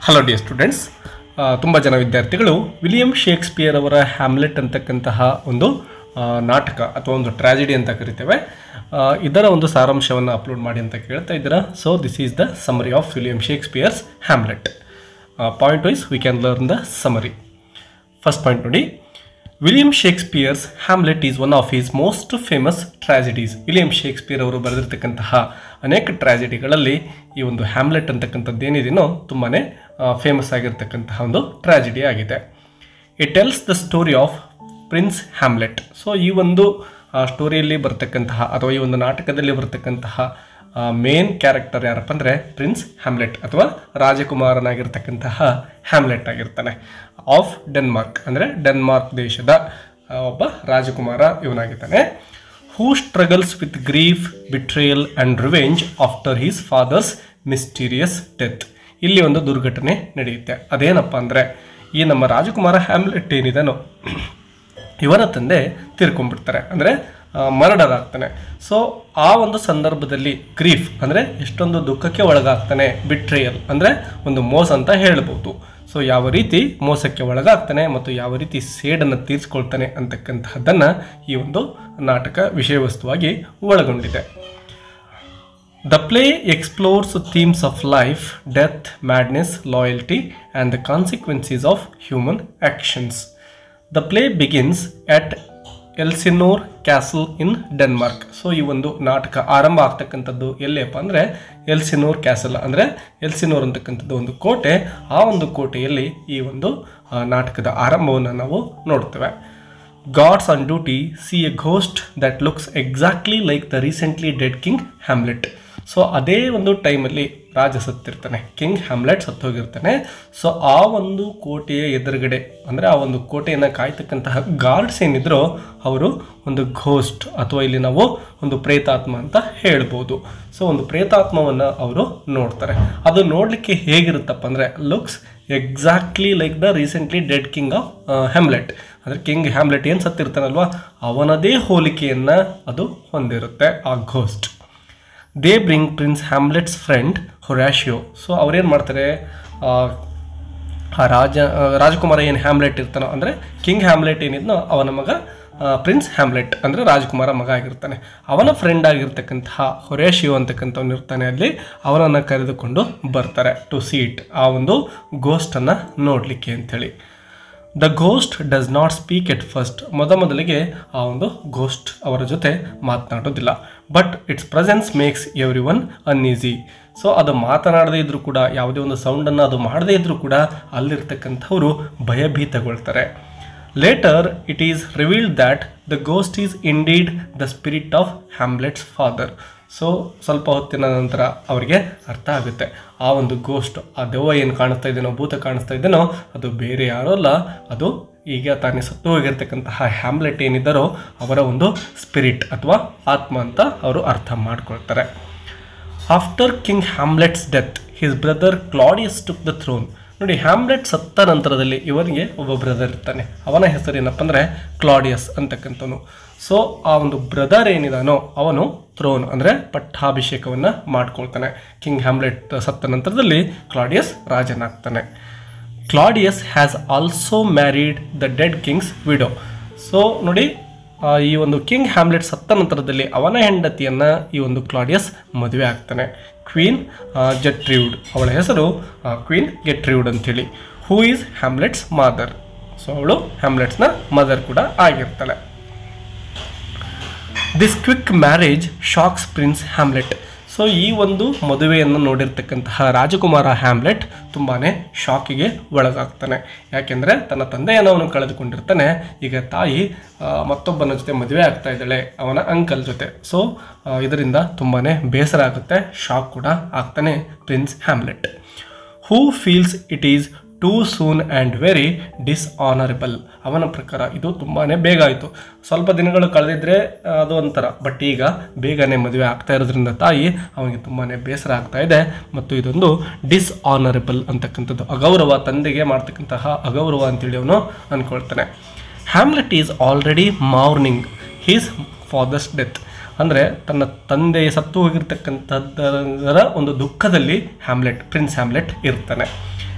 Hello dear students, ತುಂಬ ಜನ ವಿದ್ಯಾರ್ಥಿಗಳು ವಿಲಿಯಂ ಶೇಕ್ಸ್ಪಿಯರ್ ಅವರ ಹ್ಯಾಮ್ಲೆಟ್ ಅಂತಕ್ಕಂತಹ ಒಂದು ನಾಟಕ ಅಥವಾ ಒಂದು ಟ್ರಾಜಿಡಿ ಅಂತ ಕರಿತೇವೆ, ಇದರ ಒಂದು ಸಾರಾಂಶವನ್ನು ಅಪ್ಲೋಡ್ ಮಾಡಿ ಅಂತ ಕೇಳ್ತಾ ಇದ್ದೀರಾ. So this is the summary of William Shakespeare's Hamlet. Point wise we can learn the summary. First point ನೋಡಿ, William Shakespeare's Hamlet is one of his most famous tragedies. William Shakespeare ಅವರು ಬರೆದಿರ್ತಕ್ಕಂತಹ ಅನೇಕ ಟ್ರಾಜಿಡಿಗಳಲ್ಲಿ ಈ ಒಂದು ಹ್ಯಾಮ್ಲೆಟ್ ಅಂತಕ್ಕಂಥದ್ದು ಏನಿದೆಯೋ ತುಂಬಾ famous ಆಗಿರ್ತಕ್ಕಂತಹ ಒಂದು ಟ್ರಾಜಿಡಿ ಆಗಿದೆ. It tells the story of prince Hamlet. So ಈ ಒಂದು ಸ್ಟೋರಿಯಲ್ಲಿ ಬರ್ತಕ್ಕಂತಹ ಅಥವಾ ಈ ಒಂದು ನಾಟಕದಲ್ಲಿ ಬರ್ತಕ್ಕಂತಹ ಮೇನ್ ಕ್ಯಾರೆಕ್ಟರ್ ಯಾರಪ್ಪ ಅಂದರೆ ಪ್ರಿನ್ಸ್ ಹ್ಯಾಮ್ಲೆಟ್ ಅಥವಾ ರಾಜಕುಮಾರನಾಗಿರ್ತಕ್ಕಂತಹ ಹ್ಯಾಮ್ಲೆಟ್ ಆಗಿರ್ತಾನೆ. ಆಫ್ ಡೆನ್ಮಾರ್ಕ್ ಅಂದರೆ ಡೆನ್ಮಾರ್ಕ್ ದೇಶದ ಒಬ್ಬ ರಾಜಕುಮಾರ ಇವನಾಗಿದ್ದಾನೆ. Who struggles with grief, betrayal and revenge after his father's mysterious death. ಇಲ್ಲಿ ಒಂದು ದುರ್ಘಟನೆ ನಡೆಯುತ್ತೆ. ಅದೇನಪ್ಪ ಅಂದರೆ ಈ ನಮ್ಮ ರಾಜಕುಮಾರ ಹ್ಯಾಮ್ಲೆಟ್ ಏನಿದನೋ ಇವರ ತಂದೆ ತೀರ್ಕೊಂಡ್ಬಿಡ್ತಾರೆ, ಅಂದರೆ ಮರ್ಡರ್ ಆಗ್ತಾನೆ. ಸೊ ಆ ಒಂದು ಸಂದರ್ಭದಲ್ಲಿ ಗ್ರೀಫ್ ಅಂದರೆ ಎಷ್ಟೊಂದು ದುಃಖಕ್ಕೆ ಒಳಗಾಗ್ತಾನೆ, ಬಿಟ್ರೇಯಲ್ ಅಂದರೆ ಒಂದು ಮೋಸ ಅಂತ ಹೇಳ್ಬೋದು. ಸೊ ಯಾವ ರೀತಿ ಮೋಸಕ್ಕೆ ಒಳಗಾಗ್ತಾನೆ ಮತ್ತು ಯಾವ ರೀತಿ ಸೇಡನ್ನು ತೀರಿಸ್ಕೊಳ್ತಾನೆ ಅಂತಕ್ಕಂತಹದ್ದನ್ನು ಈ ಒಂದು ನಾಟಕ ವಿಷಯವಸ್ತುವಾಗಿ ಒಳಗೊಂಡಿದೆ. The play explores themes of life, death, madness, loyalty, and the consequences of human actions. The play begins at Elsinore castle in Denmark. So ಈ ಒಂದು ನಾಟಕ ಆರಂಭ ಆಗ್ತಕ್ಕಂಥದ್ದು ಎಲ್ಲಿಯಪ್ಪ ಅಂದರೆ ಎಲ್ಸಿನೋರ್ ಕ್ಯಾಸಲ್, ಅಂದರೆ ಎಲ್ಸಿನೋರ್ ಅಂತಕ್ಕಂಥದ್ದು ಒಂದು ಕೋಟೆ. ಆ ಒಂದು ಕೋಟೆಯಲ್ಲಿ ಈ ಒಂದು ನಾಟಕದ ಆರಂಭವನ್ನು ನಾವು ನೋಡ್ತೇವೆ. Gods on duty see a ghost that looks exactly like the recently dead king Hamlet. So ಅದೇ ಒಂದು ಟೈಮಲ್ಲಿ ರಾಜ ಸತ್ತಿರ್ತಾನೆ, ಕಿಂಗ್ ಹ್ಯಾಮ್ಲೆಟ್ ಸತ್ತೋಗಿರ್ತಾನೆ. ಸೊ ಆ ಒಂದು ಕೋಟೆಯ ಎದುರುಗಡೆ ಅಂದರೆ ಆ ಒಂದು ಕೋಟೆಯನ್ನು ಕಾಯ್ತಕ್ಕಂತಹ ಗಾರ್ಡ್ಸ್ ಏನಿದ್ರು ಅವರು ಒಂದು ಘೋಸ್ಟ್ ಅಥವಾ ಇಲ್ಲಿ ನಾವು ಒಂದು ಪ್ರೇತಾತ್ಮ ಅಂತ ಹೇಳ್ಬೋದು. ಸೊ ಒಂದು ಪ್ರೇತಾತ್ಮವನ್ನು ಅವರು ನೋಡ್ತಾರೆ. ಅದು ನೋಡಲಿಕ್ಕೆ ಹೇಗಿರುತ್ತಪ್ಪ ಅಂದರೆ looks exactly like the recently dead king of Hamlet. ಅಂದರೆ ಕಿಂಗ್ ಹ್ಯಾಮ್ಲೆಟ್ ಏನು ಸತ್ತಿರ್ತಾನಲ್ವ ಅವನದೇ ಹೋಲಿಕೆಯನ್ನು ಅದು ಹೊಂದಿರುತ್ತೆ ಆ ghost. They bring prince Hamlet's friend Horatio. So ಅವ್ರೇನು ಮಾಡ್ತಾರೆ, ಆ ರಾಜಕುಮಾರ ಏನು ಹ್ಯಾಮ್ಲೆಟ್ ಇರ್ತಾನೋ ಅಂದರೆ ಕಿಂಗ್ ಹ್ಯಾಮ್ಲೆಟ್ ಏನಿದ್ನೋ ಅವನ ಮಗ ಪ್ರಿನ್ಸ್ ಹ್ಯಾಮ್ಲೆಟ್ ಅಂದರೆ ರಾಜಕುಮಾರ ಮಗ ಆಗಿರ್ತಾನೆ. ಅವನ ಫ್ರೆಂಡ್ ಆಗಿರ್ತಕ್ಕಂತಹ ಹೊರಾಶಿಯೋ ಅಂತಕ್ಕಂಥವ್ನು ಇರ್ತಾನೆ, ಅಲ್ಲಿ ಅವನನ್ನು ಕರೆದುಕೊಂಡು ಬರ್ತಾರೆ ಟು ಸೀಟ್ ಆ ಒಂದು ಗೋಸ್ಟನ್ನು ನೋಡಲಿಕ್ಕೆ ಅಂಥೇಳಿ. The ghost does not speak at first. ಮೊದಲಿಗೆ ಆ ಒಂದು ಘೋಸ್ಟ್ ಅವರ ಜೊತೆ ಮಾತನಾಡೋದಿಲ್ಲ. But its presence makes everyone uneasy. So ಅದು ಮಾತನಾಡದೇ ಇದ್ದರೂ ಕೂಡ, ಯಾವುದೇ ಒಂದು ಸೌಂಡನ್ನು ಅದು ಮಾಡದೇ ಇದ್ದರೂ ಕೂಡ ಅಲ್ಲಿರ್ತಕ್ಕಂಥವರು ಭಯಭೀತಗೊಳ್ತಾರೆ. Later it is revealed that the ghost is indeed the spirit of Hamlet's father. So ಸ್ವಲ್ಪ ಹೊತ್ತಿನ ನಂತರ ಅವರಿಗೆ ಅರ್ಥ ಆಗುತ್ತೆ ಆ ಒಂದು ಗೋಸ್ಟ್, ಆ ದೆವ್ವ ಏನು ಕಾಣಿಸ್ತಾ ಇದ್ದೇನೋ, ಭೂತ ಕಾಣಿಸ್ತಾ ಇದ್ದೇನೋ ಅದು ಬೇರೆ ಯಾರೋ ಅಲ್ಲ, ಅದು ಈಗ ತಾನೇ ಸತ್ತು ಹೋಗಿರ್ತಕ್ಕಂತಹ ಹ್ಯಾಮ್ಲೆಟ್ ಏನಿದ್ದಾರೋ ಅವರ ಒಂದು ಸ್ಪಿರಿಟ್ ಅಥವಾ ಆತ್ಮ ಅಂತ ಅವರು ಅರ್ಥ ಮಾಡ್ಕೊಳ್ತಾರೆ. After king ಹ್ಯಾಮ್ಲೆಟ್ಸ್ death his brother Claudius took the throne. ನೋಡಿ, ಹ್ಯಾಮ್ಲೆಟ್ ಸತ್ತ ನಂತರದಲ್ಲಿ ಇವರಿಗೆ ಒಬ್ಬ ಬ್ರದರ್ ಇರ್ತಾನೆ. ಅವನ ಹೆಸರು ಏನಪ್ಪ ಅಂದರೆ ಕ್ಲಾಡಿಯಸ್ ಅಂತಕ್ಕಂಥವನು. ಸೊ ಆ ಒಂದು ಬ್ರದರ್ ಏನಿದಾನೋ ಅವನು ಥ್ರೋನ್ ಅಂದರೆ ಪಟ್ಟಾಭಿಷೇಕವನ್ನು ಮಾಡ್ಕೊಳ್ತಾನೆ. ಕಿಂಗ್ ಹ್ಯಾಮ್ಲೆಟ್ ಸತ್ತ ನಂತರದಲ್ಲಿ ಕ್ಲಾಡಿಯಸ್ ರಾಜನಾಗ್ತಾನೆ. Claudius has also married the dead king's widow. So ನೋಡಿ, ಈ ಒಂದು ಕಿಂಗ್ ಹ್ಯಾಮ್ಲೆಟ್ ಸತ್ತ ನಂತರದಲ್ಲಿ ಅವನ ಹೆಂಡತಿಯನ್ನು ಈ ಒಂದು ಕ್ಲಾಡಿಯಸ್ ಮದುವೆ ಆಗ್ತಾನೆ, ಕ್ವೀನ್ ಗೆಟ್ರೂಡ್. ಅವಳ ಹೆಸರು ಕ್ವೀನ್ ಗೆಟ್ರೂಡ್ ಅಂಥೇಳಿ. Who is Hamlet's mother. So ಅವಳು ಹ್ಯಾಮ್ಲೆಟ್ಸ್ನ ಮದರ್ ಕೂಡ ಆಗಿರ್ತಾಳೆ. This quick marriage shocks prince Hamlet. So ಈ ಒಂದು ಮದುವೆಯನ್ನು ನೋಡಿರ್ತಕ್ಕಂತಹ ರಾಜಕುಮಾರ ಹ್ಯಾಮ್ಲೆಟ್ ತುಂಬಾ ಶಾಕಿಗೆ ಒಳಗಾಗ್ತಾನೆ. ಯಾಕೆಂದರೆ ತನ್ನ ತಂದೆಯನ್ನು ಅವನು ಕಳೆದುಕೊಂಡಿರ್ತಾನೆ. ಈಗ ತಾಯಿ ಮತ್ತೊಬ್ಬನ ಜೊತೆ ಮದುವೆ ಆಗ್ತಾ ಇದ್ದಾಳೆ, ಅವನ ಅಂಕಲ್ ಜೊತೆ. ಸೊ ಇದರಿಂದ ತುಂಬಾ ಬೇಸರ ಆಗುತ್ತೆ, ಶಾಕ್ ಕೂಡ ಆಗ್ತಾನೆ prince Hamlet. Who feels it is too soon and very dishonourable. ಅವನ ಪ್ರಕಾರ ಇದು ತುಂಬಾ ಬೇಗ ಆಯಿತು, ಸ್ವಲ್ಪ ದಿನಗಳು ಕಳೆದಿದ್ರೆ ಅದು ಒಂಥರ, ಬಟ್ ಈಗ ಬೇಗನೆ ಮದುವೆ ಆಗ್ತಾ ಇರೋದ್ರಿಂದ ತಾಯಿ ಅವನಿಗೆ ತುಂಬಾ ಬೇಸರ ಆಗ್ತಾ ಇದೆ. ಮತ್ತು ಇದೊಂದು ಡಿಸ್ಆನರಬಲ್ ಅಂತಕ್ಕಂಥದ್ದು ಅಗೌರವ, ತಂದೆಗೆ ಮಾಡ್ತಕ್ಕಂತಹ ಅಗೌರವ ಅಂತೇಳಿ ಅವನು ಅಂದ್ಕೊಳ್ತಾನೆ. Hamlet is already mourning his father's death. ಅಂದರೆ ತನ್ನ ತಂದೆ ಸತ್ತು ಹೋಗಿರ್ತಕ್ಕಂಥದ್ದರ ಒಂದು ದುಃಖದಲ್ಲಿ ಪ್ರಿನ್ಸ್ ಹ್ಯಾಮ್ಲೆಟ್ ಇರ್ತಾನೆ.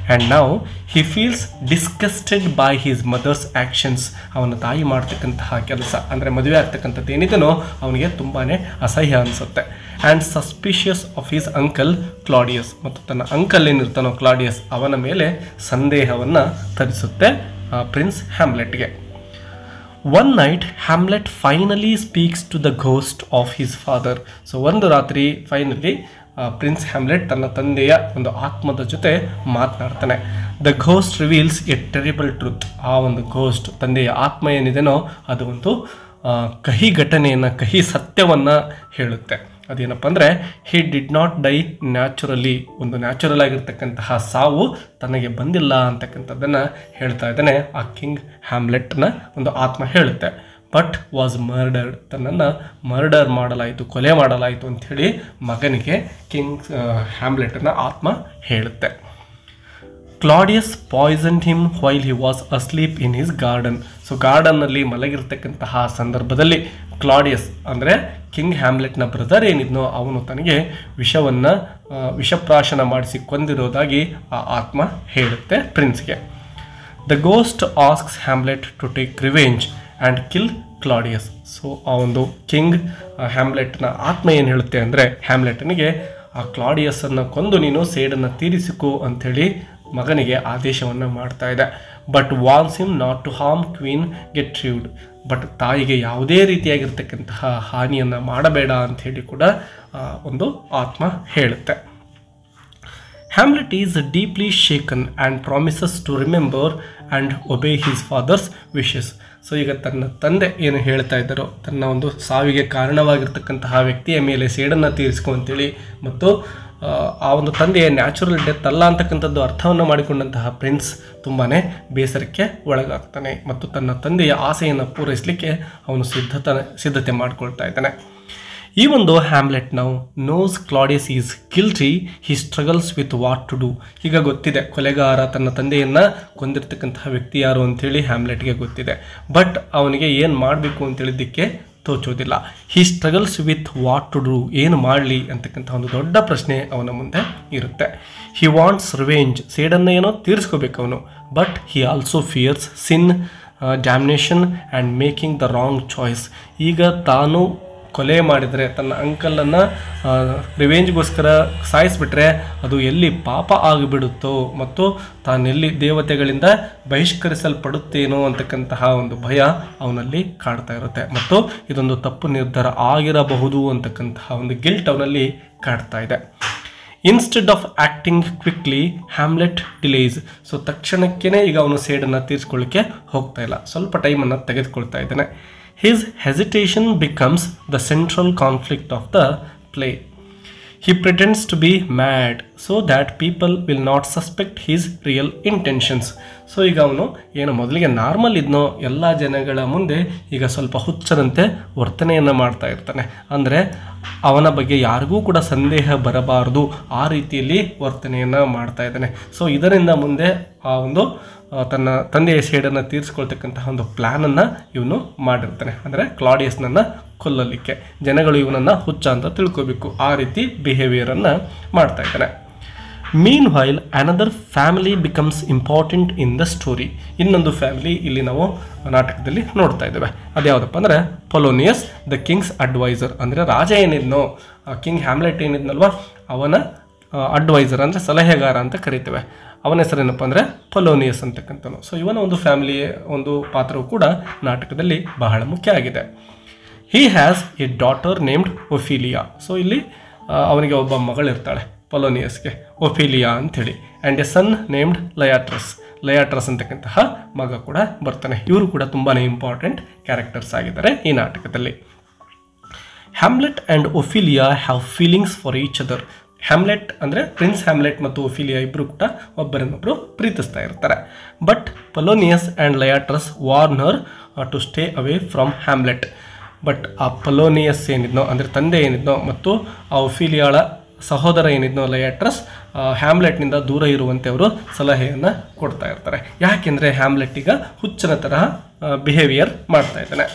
ಆ್ಯಂಡ್ ನಾವು he feels disgusted by his mother's actions. ಅವನ ತಾಯಿ ಮಾಡ್ತಕ್ಕಂತಹ ಕೆಲಸ ಅಂದರೆ ಮದುವೆ ಆಗ್ತಕ್ಕಂಥದ್ದು ಏನಿದೆನೋ ಅವನಿಗೆ ತುಂಬಾ ಅಸಹ್ಯ ಅನಿಸುತ್ತೆ. And suspicious of his uncle Claudius, ಮತ್ತು ತನ್ನ ಅಂಕಲ್ ಏನಿರ್ತಾನೋ ಕ್ಲಾಡಿಯಸ್ ಅವನ ಮೇಲೆ ಸಂದೇಹವನ್ನು ತರಿಸುತ್ತೆ ಪ್ರಿನ್ಸ್ ಹ್ಯಾಮ್ಲೆಟ್ಗೆ. One night Hamlet finally speaks to the ghost of his father. So ಒಂದು ರಾತ್ರಿ ಫೈನಲಿ ಪ್ರಿನ್ಸ್ ಹ್ಯಾಮ್ಲೆಟ್ ತನ್ನ ತಂದೆಯ ಒಂದು ಆತ್ಮದ ಜೊತೆ ಮಾತನಾಡ್ತಾನೆ. The ghost reveals a terrible truth. ಆ ಒಂದು ಘೋಸ್ಟ್ ತಂದೆಯ ಆತ್ಮ ಏನಿದೆನೋ ಅದು ಒಂದು ಕಹಿ ಘಟನೆಯನ್ನು, ಕಹಿ ಸತ್ಯವನ್ನು ಹೇಳುತ್ತೆ. ಅದೇನಪ್ಪ ಅಂದರೆ he did not dye naturally. ಒಂದು ನ್ಯಾಚುರಲ್ ಆಗಿರ್ತಕ್ಕಂತಹ ಸಾವು ತನಗೆ ಬಂದಿಲ್ಲ ಅಂತಕ್ಕಂಥದ್ದನ್ನು ಹೇಳ್ತಾ ಇದ್ದಾನೆ ಆ ಕಿಂಗ್ ಹ್ಯಾಮ್ಲೆಟ್ನ ಒಂದು ಆತ್ಮ ಹೇಳುತ್ತೆ. ಬಟ್ ವಾಸ್ ಮರ್ಡರ್ಡ್, ತನ್ನನ್ನು ಮರ್ಡರ್ ಮಾಡಲಾಯಿತು, ಕೊಲೆ ಮಾಡಲಾಯಿತು ಅಂಥೇಳಿ ಮಗನಿಗೆ ಕಿಂಗ್ ಹ್ಯಾಮ್ಲೆಟ್ನ ಆತ್ಮ ಹೇಳುತ್ತೆ. Claudius poisoned him while he was asleep in his garden. So ಗಾರ್ಡನ್ನಲ್ಲಿ ಮಲಗಿರ್ತಕ್ಕಂತಹ ಸಂದರ್ಭದಲ್ಲಿ ಕ್ಲಾಡಿಯಸ್ ಅಂದರೆ ಕಿಂಗ್ ಹ್ಯಾಮ್ಲೆಟ್ನ ಬ್ರದರ್ ಏನಿದ್ನೋ ಅವನು ತನಗೆ ವಿಷಪ್ರಾಶನ ಮಾಡಿಸಿ ಕೊಂದಿರೋದಾಗಿ ಆ ಆತ್ಮ ಹೇಳುತ್ತೆ ಪ್ರಿನ್ಸ್ಗೆ. The ghost asks Hamlet to take revenge and kill Claudius. So ಆ ಒಂದು ಕಿಂಗ್ ಹ್ಯಾಮ್ಲೆಟ್ನ ಆತ್ಮ ಏನು ಹೇಳುತ್ತೆ ಅಂದರೆ ಹ್ಯಾಮ್ಲೆಟ್ನಿಗೆ ಆ ಕ್ಲಾಡಿಯಸ್ಸನ್ನು ಕೊಂದು ನೀನು ಸೇಡನ್ನು ತೀರಿಸಿಕೋ ಅಂಥೇಳಿ ಮಗನಿಗೆ ಆದೇಶವನ್ನು ಮಾಡ್ತಾ ಇದೆ. But warns him not to harm queen Gertrude. But ತಾಯಿಗೆ ಯಾವುದೇ ರೀತಿಯಾಗಿರ್ತಕ್ಕಂತಹ ಹಾನಿಯನ್ನು ಮಾಡಬೇಡ ಅಂಥೇಳಿ ಕೂಡ ಒಂದು ಆತ್ಮ ಹೇಳುತ್ತೆ. Hamlet is deeply shaken and promises to remember and obey his father's wishes. So ಈಗ ತನ್ನ ತಂದೆ ಏನು ಹೇಳ್ತಾ ಇದ್ದಾರೋ, ತನ್ನ ಒಂದು ಸಾವಿಗೆ ಕಾರಣವಾಗಿರ್ತಕ್ಕಂತಹ ವ್ಯಕ್ತಿಯ ಮೇಲೆ ಸೇಡನ್ನು ತೀರಿಸ್ಕೊ ಅಂತೇಳಿ, ಮತ್ತು ಆ ಒಂದು ತಂದೆಯ ನ್ಯಾಚುರಲ್ ಡೆತ್ ಅಲ್ಲ ಅಂತಕ್ಕಂಥದ್ದು ಅರ್ಥವನ್ನು ಮಾಡಿಕೊಂಡಂತಹ ಪ್ರಿನ್ಸ್ ತುಂಬಾ ಬೇಸರಕ್ಕೆ ಒಳಗಾಗ್ತಾನೆ ಮತ್ತು ತನ್ನ ತಂದೆಯ ಆಸೆಯನ್ನು ಪೂರೈಸಲಿಕ್ಕೆ ಅವನು ಸಿದ್ಧತೆ ಮಾಡಿಕೊಳ್ತಾ ಇದ್ದಾನೆ. ಈ ಒಂದು ಹ್ಯಾಮ್ಲೆಟ್ ನಾವು knows Claudius is guilty, he struggles with what to do. ಈಗ ಗೊತ್ತಿದೆ ಕೊಲೆಗಾರ ತನ್ನ ತಂದೆಯನ್ನು ಕೊಂದಿರ್ತಕ್ಕಂತಹ ವ್ಯಕ್ತಿ ಯಾರು ಅಂಥೇಳಿ ಹ್ಯಾಮ್ಲೆಟ್ಗೆ ಗೊತ್ತಿದೆ. ಬಟ್ ಅವನಿಗೆ ಏನು ಮಾಡಬೇಕು ಅಂತೇಳಿದ್ದಕ್ಕೆ ತೋಚೋದಿಲ್ಲ. He struggles with what to do, ಏನು ಮಾಡಲಿ ಅಂತಕ್ಕಂಥ ಒಂದು ದೊಡ್ಡ ಪ್ರಶ್ನೆ ಅವನ ಮುಂದೆ ಇರುತ್ತೆ. ಹಿ ವಾಂಟ್ಸ್ ರಿವೆಂಜ್, ಸೇಡನ್ನು ಏನೋ ತೀರಿಸ್ಕೋಬೇಕು ಅವನು. But he also fears sin, damnation and making the wrong choice. ಈಗ ತಾನು ಕೊಲೆ ಮಾಡಿದರೆ, ತನ್ನ ಅಂಕಲನ್ನು ರಿವೆಂಜ್ಗೋಸ್ಕರ ಸಾಯಿಸಿಬಿಟ್ರೆ ಅದು ಎಲ್ಲಿ ಪಾಪ ಆಗಿಬಿಡುತ್ತೋ ಮತ್ತು ತಾನೆಲ್ಲಿ ದೇವತೆಗಳಿಂದ ಬಹಿಷ್ಕರಿಸಲ್ಪಡುತ್ತೇನೋ ಅಂತಕ್ಕಂತಹ ಒಂದು ಭಯ ಅವನಲ್ಲಿ ಕಾಡ್ತಾ ಇರುತ್ತೆ ಮತ್ತು ಇದೊಂದು ತಪ್ಪು ನಿರ್ಧಾರ ಆಗಿರಬಹುದು ಅಂತಕ್ಕಂತಹ ಒಂದು ಗಿಲ್ಟ್ ಅವನಲ್ಲಿ ಕಾಡ್ತಾ ಇದೆ. Instead of acting quickly Hamlet delays. So ತಕ್ಷಣಕ್ಕೇ ಈಗ ಅವನು ಸೇಡನ್ನು ತೀರಿಸ್ಕೊಳ್ಳಿಕ್ಕೆ ಹೋಗ್ತಾ ಇಲ್ಲ, ಸ್ವಲ್ಪ ಟೈಮನ್ನು ತೆಗೆದುಕೊಳ್ತಾ ಇದ್ದಾನೆ. His hesitation becomes the central conflict of the play. He pretends to be mad so that people will not suspect his real intentions. So ಈಗ ಅವನು ಏನು ಮೊದಲಿಗೆ ನಾರ್ಮಲ್ ಇದ್ನೋ ಎಲ್ಲ ಜನಗಳ ಮುಂದೆ ಈಗ ಸ್ವಲ್ಪ ಹುಚ್ಚರಂತೆ ವರ್ತನೆಯನ್ನು ಮಾಡ್ತಾ ಇರ್ತಾನೆ. ಅಂದರೆ ಅವನ ಬಗ್ಗೆ ಯಾರಿಗೂ ಕೂಡ ಸಂದೇಹ ಬರಬಾರದು ಆ ರೀತಿಯಲ್ಲಿ ವರ್ತನೆಯನ್ನು ಮಾಡ್ತಾ ಇದ್ದಾನೆ. ಸೊ ಇದರಿಂದ ಮುಂದೆ ಆ ಒಂದು ತನ್ನ ತಂದೆಯ ಸೇಡನ್ನು ತೀರಿಸ್ಕೊಳ್ತಕ್ಕಂತಹ ಒಂದು ಪ್ಲ್ಯಾನನ್ನು ಇವನು ಮಾಡಿರ್ತಾನೆ. ಅಂದರೆ ಕ್ಲಾಡಿಯಸ್ನನ್ನು ಕೊಲ್ಲಲಿಕ್ಕೆ ಜನಗಳು ಇವನನ್ನು ಹುಚ್ಚ ಅಂತ ತಿಳ್ಕೋಬೇಕು, ಆ ರೀತಿ ಬಿಹೇವಿಯರನ್ನು ಮಾಡ್ತಾ ಇದ್ದಾನೆ. Meanwhile another family becomes important in the story. ಇನ್ನೊಂದು ಫ್ಯಾಮಿಲಿ ಇಲ್ಲಿ ನಾವು ನಾಟಕದಲ್ಲಿ ನೋಡ್ತಾ ಇದ್ದೇವೆ. ಅದ್ಯಾವುದಪ್ಪ ಅಂದರೆ ಪೊಲೋನಿಯಸ್ ದ ಕಿಂಗ್ಸ್ ಅಡ್ವೈಸರ್. ಅಂದರೆ ರಾಜ ಏನಿದ್ನೋ, ಕಿಂಗ್ ಹ್ಯಾಮ್ಲೆಟ್ ಏನಿದ್ನಲ್ವ ಅವನ ಅಡ್ವೈಸರ್ ಅಂದರೆ ಸಲಹೆಗಾರ ಅಂತ ಕರಿತೇವೆ. ಅವನ ಹೆಸರೇನಪ್ಪ ಅಂದರೆ ಪೊಲೋನಿಯಸ್ ಅಂತಕ್ಕಂಥನು. ಸೊ ಇವನ ಒಂದು ಫ್ಯಾಮಿಲಿಯ ಒಂದು ಪಾತ್ರವು ಕೂಡ ನಾಟಕದಲ್ಲಿ ಬಹಳ ಮುಖ್ಯ ಆಗಿದೆ. He has a daughter named Ophelia. So ಇಲ್ಲಿ ಅವನಿಗೆ ಒಬ್ಬ ಮಗಳಿರ್ತಾಳೆ ಪೊಲೋನಿಯಸ್ಗೆ, ಒಫಿಲಿಯಾ ಅಂಥೇಳಿ. And a son named Laertes ಅಂತಕ್ಕಂತಹ ಮಗ ಕೂಡ ಬರ್ತಾನೆ. ಇವರು ಕೂಡ ತುಂಬಾ ಇಂಪಾರ್ಟೆಂಟ್ ಕ್ಯಾರೆಕ್ಟರ್ಸ್ ಆಗಿದ್ದಾರೆ ಈ ನಾಟಕದಲ್ಲಿ. Hamlet and Ophelia have feelings for each other. Hamlet ಅಂದರೆ ಪ್ರಿನ್ಸ್ ಹ್ಯಾಮ್ಲೆಟ್ ಮತ್ತು ಒಫಿಲಿಯಾ ಇಬ್ಬರು ಕೂಡ ಒಬ್ಬರನ್ನೊಬ್ಬರು ಪ್ರೀತಿಸ್ತಾ ಇರ್ತಾರೆ. But Polonius and Laertes warn her to stay away from Hamlet. But ಆ ಪೊಲೋನಿಯಸ್ ಏನಿದ್ನೋ ಅಂದರೆ ತಂದೆ ಏನಿದ್ನೋ ಮತ್ತು ಆ ಒಫಿಲಿಯಾಳ ಸಹೋದರ ಏನಿದ್ನೋ ಲಯಾಟ್ರಸ್ ಹ್ಯಾಮ್ಲೆಟ್ನಿಂದ ದೂರ ಇರುವಂತೆ ಅವರು ಸಲಹೆಯನ್ನು ಕೊಡ್ತಾ ಇರ್ತಾರೆ. ಯಾಕೆಂದರೆ ಹ್ಯಾಮ್ಲೆಟ್ ಈಗ ಹುಚ್ಚನ ತರಹ ಬಿಹೇವಿಯರ್ ಮಾಡ್ತಾ ಇದ್ದಾನೆ.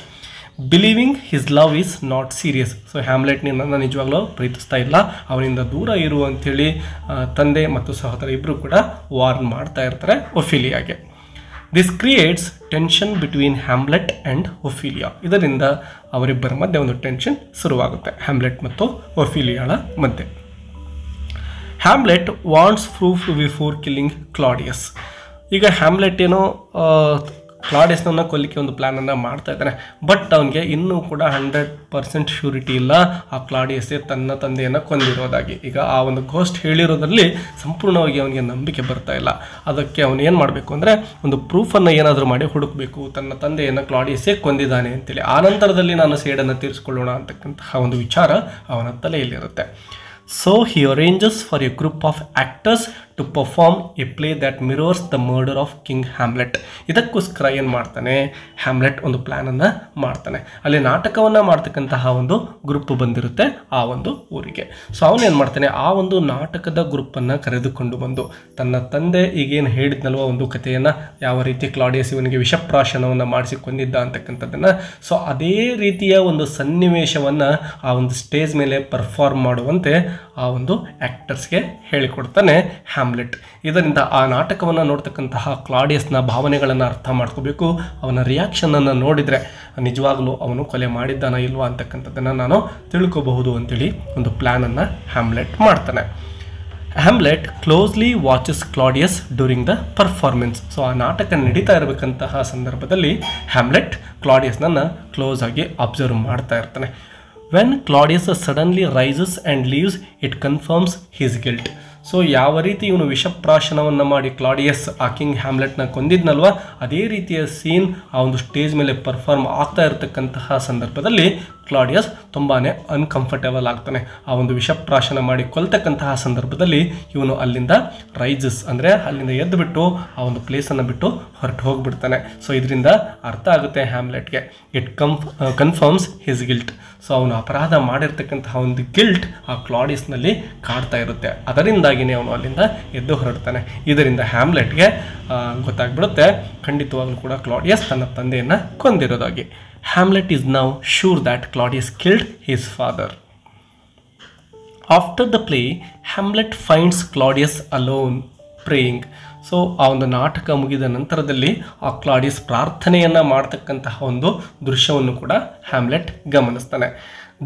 Believing his love is not serious. So Hamlet ನಿನ್ನನ್ನು ನಿಜವಾಗ್ಲೂ ಪ್ರೀತಿಸ್ತಾ ಇಲ್ಲ, ಅವನಿಂದ ದೂರ ಇರು ಅಂಥೇಳಿ ತಂದೆ ಮತ್ತು ಸಹೋದರ ಇಬ್ಬರು ಕೂಡ ವಾರ್ನ್ ಮಾಡ್ತಾ ಇರ್ತಾರೆ ಒಫಿಲಿಯಾಗೆ. This creates tension between Hamlet and Ophelia. ಇದರಿಂದ ಅವರಿಬ್ಬರ ಮಧ್ಯೆ ಒಂದು ಟೆನ್ಷನ್ ಶುರುವಾಗುತ್ತೆ, ಹ್ಯಾಮ್ಲೆಟ್ ಮತ್ತು ಒಫಿಲಿಯಾಳ ಮಧ್ಯೆ. Hamlet wants proof before killing Claudius. ಈಗ ಹ್ಯಾಮ್ಲೆಟ್ ಏನೋ ಕ್ಲಾಡಿಯಸ್ನನ್ನು ಕೊಲ್ಲಿಕ್ಕೆ ಒಂದು ಪ್ಲ್ಯಾನನ್ನು ಮಾಡ್ತಾ ಇದ್ದಾನೆ, ಬಟ್ ಅವನಿಗೆ ಇನ್ನೂ ಕೂಡ 100% ಶ್ಯೂರಿಟಿ ಇಲ್ಲ ಆ ಕ್ಲಾಡಿಯಸ್ಸೇ ತನ್ನ ತಂದೆಯನ್ನು ಕೊಂದಿರೋದಾಗಿ. ಈಗ ಆ ಒಂದು ಗೋಸ್ಟ್ ಹೇಳಿರೋದ್ರಲ್ಲಿ ಸಂಪೂರ್ಣವಾಗಿ ಅವನಿಗೆ ನಂಬಿಕೆ ಬರ್ತಾ ಇಲ್ಲ. ಅದಕ್ಕೆ ಅವನು ಏನು ಮಾಡಬೇಕು ಅಂದರೆ ಒಂದು ಪ್ರೂಫನ್ನು ಏನಾದರೂ ಮಾಡಿ ಹುಡುಕಬೇಕು, ತನ್ನ ತಂದೆಯನ್ನು ಕ್ಲಾಡಿಯಸ್ಸೇ ಕೊಂದಿದ್ದಾನೆ ಅಂತೇಳಿ. ಆ ನಂತರದಲ್ಲಿ ನಾನು ಸೇಡನ್ನು ತೀರಿಸ್ಕೊಳ್ಳೋಣ ಅಂತಕ್ಕಂತಹ ಒಂದು ವಿಚಾರ ಅವನ ತಲೆಯಲ್ಲಿರುತ್ತೆ. So he arranges for a group of actors to perform a play that mirrors the murder of King Hamlet. ಇದಕ್ಕೋಸ್ಕರ ಏನು ಮಾಡ್ತಾನೆ, ಹ್ಯಾಮ್ಲೆಟ್ ಒಂದು ಪ್ಲ್ಯಾನನ್ನು ಮಾಡ್ತಾನೆ. ಅಲ್ಲಿ ನಾಟಕವನ್ನು ಮಾಡ್ತಕ್ಕಂತಹ ಒಂದು ಗ್ರೂಪ್ ಬಂದಿರುತ್ತೆ ಆ ಒಂದು ಊರಿಗೆ. ಸೊ ಅವನೇನು ಮಾಡ್ತಾನೆ, ಆ ಒಂದು ನಾಟಕದ ಗ್ರೂಪನ್ನು ಕರೆದುಕೊಂಡು ಬಂದು ತನ್ನ ತಂದೆ ಈಗೇನು ಹೇಳಿದ್ನಲ್ವ ಒಂದು ಕಥೆಯನ್ನು, ಯಾವ ರೀತಿ ಕ್ಲಾಡಿಯಸ್ ಇವನಿಗೆ ವಿಷಪ್ರಾಶನವನ್ನು ಮಾಡಿಸಿ ಕೊಂದಿದ್ದ ಅಂತಕ್ಕಂಥದ್ದನ್ನು, ಸೊ ಅದೇ ರೀತಿಯ ಒಂದು ಸನ್ನಿವೇಶವನ್ನು ಆ ಒಂದು ಸ್ಟೇಜ್ ಮೇಲೆ ಪರ್ಫಾರ್ಮ್ ಮಾಡುವಂತೆ ಆ ಒಂದು ಆ್ಯಕ್ಟರ್ಸ್ಗೆ ಹೇಳಿಕೊಡ್ತಾನೆ ಹ್ಯಾಮ್ಲೆಟ್. ಇದರಿಂದ ಆ ನಾಟಕವನ್ನು ನೋಡ್ತಕ್ಕಂತಹ ಕ್ಲಾಡಿಯಸ್ನ ಭಾವನೆಗಳನ್ನು ಅರ್ಥ ಮಾಡ್ಕೋಬೇಕು. ಅವನ ರಿಯಾಕ್ಷನನ್ನು ನೋಡಿದರೆ ನಿಜವಾಗ್ಲೂ ಅವನು ಕೊಲೆ ಮಾಡಿದ್ದಾನ ಇಲ್ವಾ ಅಂತಕ್ಕಂಥದ್ದನ್ನು ನಾನು ತಿಳ್ಕೋಬಹುದು ಅಂತೇಳಿ ಒಂದು ಪ್ಲ್ಯಾನನ್ನು ಹ್ಯಾಮ್ಲೆಟ್ ಮಾಡ್ತಾನೆ. Hamlet closely watches Claudius during the performance. So ಆ ನಾಟಕ ನಡೀತಾ ಇರಬೇಕಂತಹ ಸಂದರ್ಭದಲ್ಲಿ ಹ್ಯಾಮ್ಲೆಟ್ ಕ್ಲಾಡಿಯಸ್ನನ್ನು ಕ್ಲೋಸ್ ಆಗಿ ಅಬ್ಸರ್ವ್ ಮಾಡ್ತಾ ಇರ್ತಾನೆ. When Claudius suddenly rises and leaves, it confirms his guilt. So ಯಾವ ರೀತಿ ಇವನು ವಿಷಪ್ರಾಶನವನ್ನು ಮಾಡಿ ಕ್ಲಾಡಿಯಸ್ ಆ ಕಿಂಗ್ ಹ್ಯಾಮ್ಲೆಟ್ನ ಕೊಂದಿದ್ನಲ್ವ, ಅದೇ ರೀತಿಯ ಸೀನ್ ಆ ಒಂದು ಸ್ಟೇಜ್ ಮೇಲೆ ಪರ್ಫಾರ್ಮ್ ಆಗ್ತಾ ಇರತಕ್ಕಂತಹ ಸಂದರ್ಭದಲ್ಲಿ ಕ್ಲಾಡಿಯಸ್ ತುಂಬಾ ಅನ್ಕಂಫರ್ಟೇಬಲ್ ಆಗ್ತಾನೆ. ಆ ಒಂದು ವಿಷಪ್ರಾಶನ ಮಾಡಿ ಕೊಲ್ತಕ್ಕಂತಹ ಸಂದರ್ಭದಲ್ಲಿ ಇವನು ಅಲ್ಲಿಂದ ರೈಸಸ್ ಅಂದರೆ ಅಲ್ಲಿಂದ ಎದ್ದುಬಿಟ್ಟು ಆ ಒಂದು ಪ್ಲೇಸನ್ನು ಬಿಟ್ಟು ಹೊರಟು ಹೋಗಿಬಿಡ್ತಾನೆ. ಸೊ ಇದರಿಂದ ಅರ್ಥ ಆಗುತ್ತೆ ಹ್ಯಾಮ್ಲೆಟ್ಗೆ, it confirms his guilt. So ಅವನು ಅಪರಾಧ ಮಾಡಿರ್ತಕ್ಕಂತಹ ಒಂದು ಗಿಲ್ಟ್ ಆ ಕ್ಲಾಡಿಯಸ್ನಲ್ಲಿ ಕಾಡ್ತಾ ಇರುತ್ತೆ. ಅದರಿಂದಾಗಿಯೇ ಅವನು ಅಲ್ಲಿಂದ ಎದ್ದು ಹೊರಡ್ತಾನೆ. ಇದರಿಂದ ಹ್ಯಾಮ್ಲೆಟ್ಗೆ ಗೊತ್ತಾಗ್ಬಿಡುತ್ತೆ ಖಂಡಿತವಾಗ್ಲೂ ಕೂಡ ಕ್ಲಾಡಿಯಸ್ ತನ್ನ ತಂದೆಯನ್ನು ಕೊಂದಿರೋದಾಗಿ. Hamlet is now sure that Claudius killed his father. After the play, Hamlet finds Claudius alone praying. So ಆ ಒಂದು ನಾಟಕ ಮುಗಿದ ನಂತರದಲ್ಲಿ ಆ ಕ್ಲಾಡಿಯಸ್ ಪ್ರಾರ್ಥನೆಯನ್ನು ಮಾಡ್ತಕ್ಕಂತಹ ಒಂದು ದೃಶ್ಯವನ್ನು ಕೂಡ ಹ್ಯಾಮ್ಲೆಟ್ ಗಮನಿಸ್ತಾನೆ.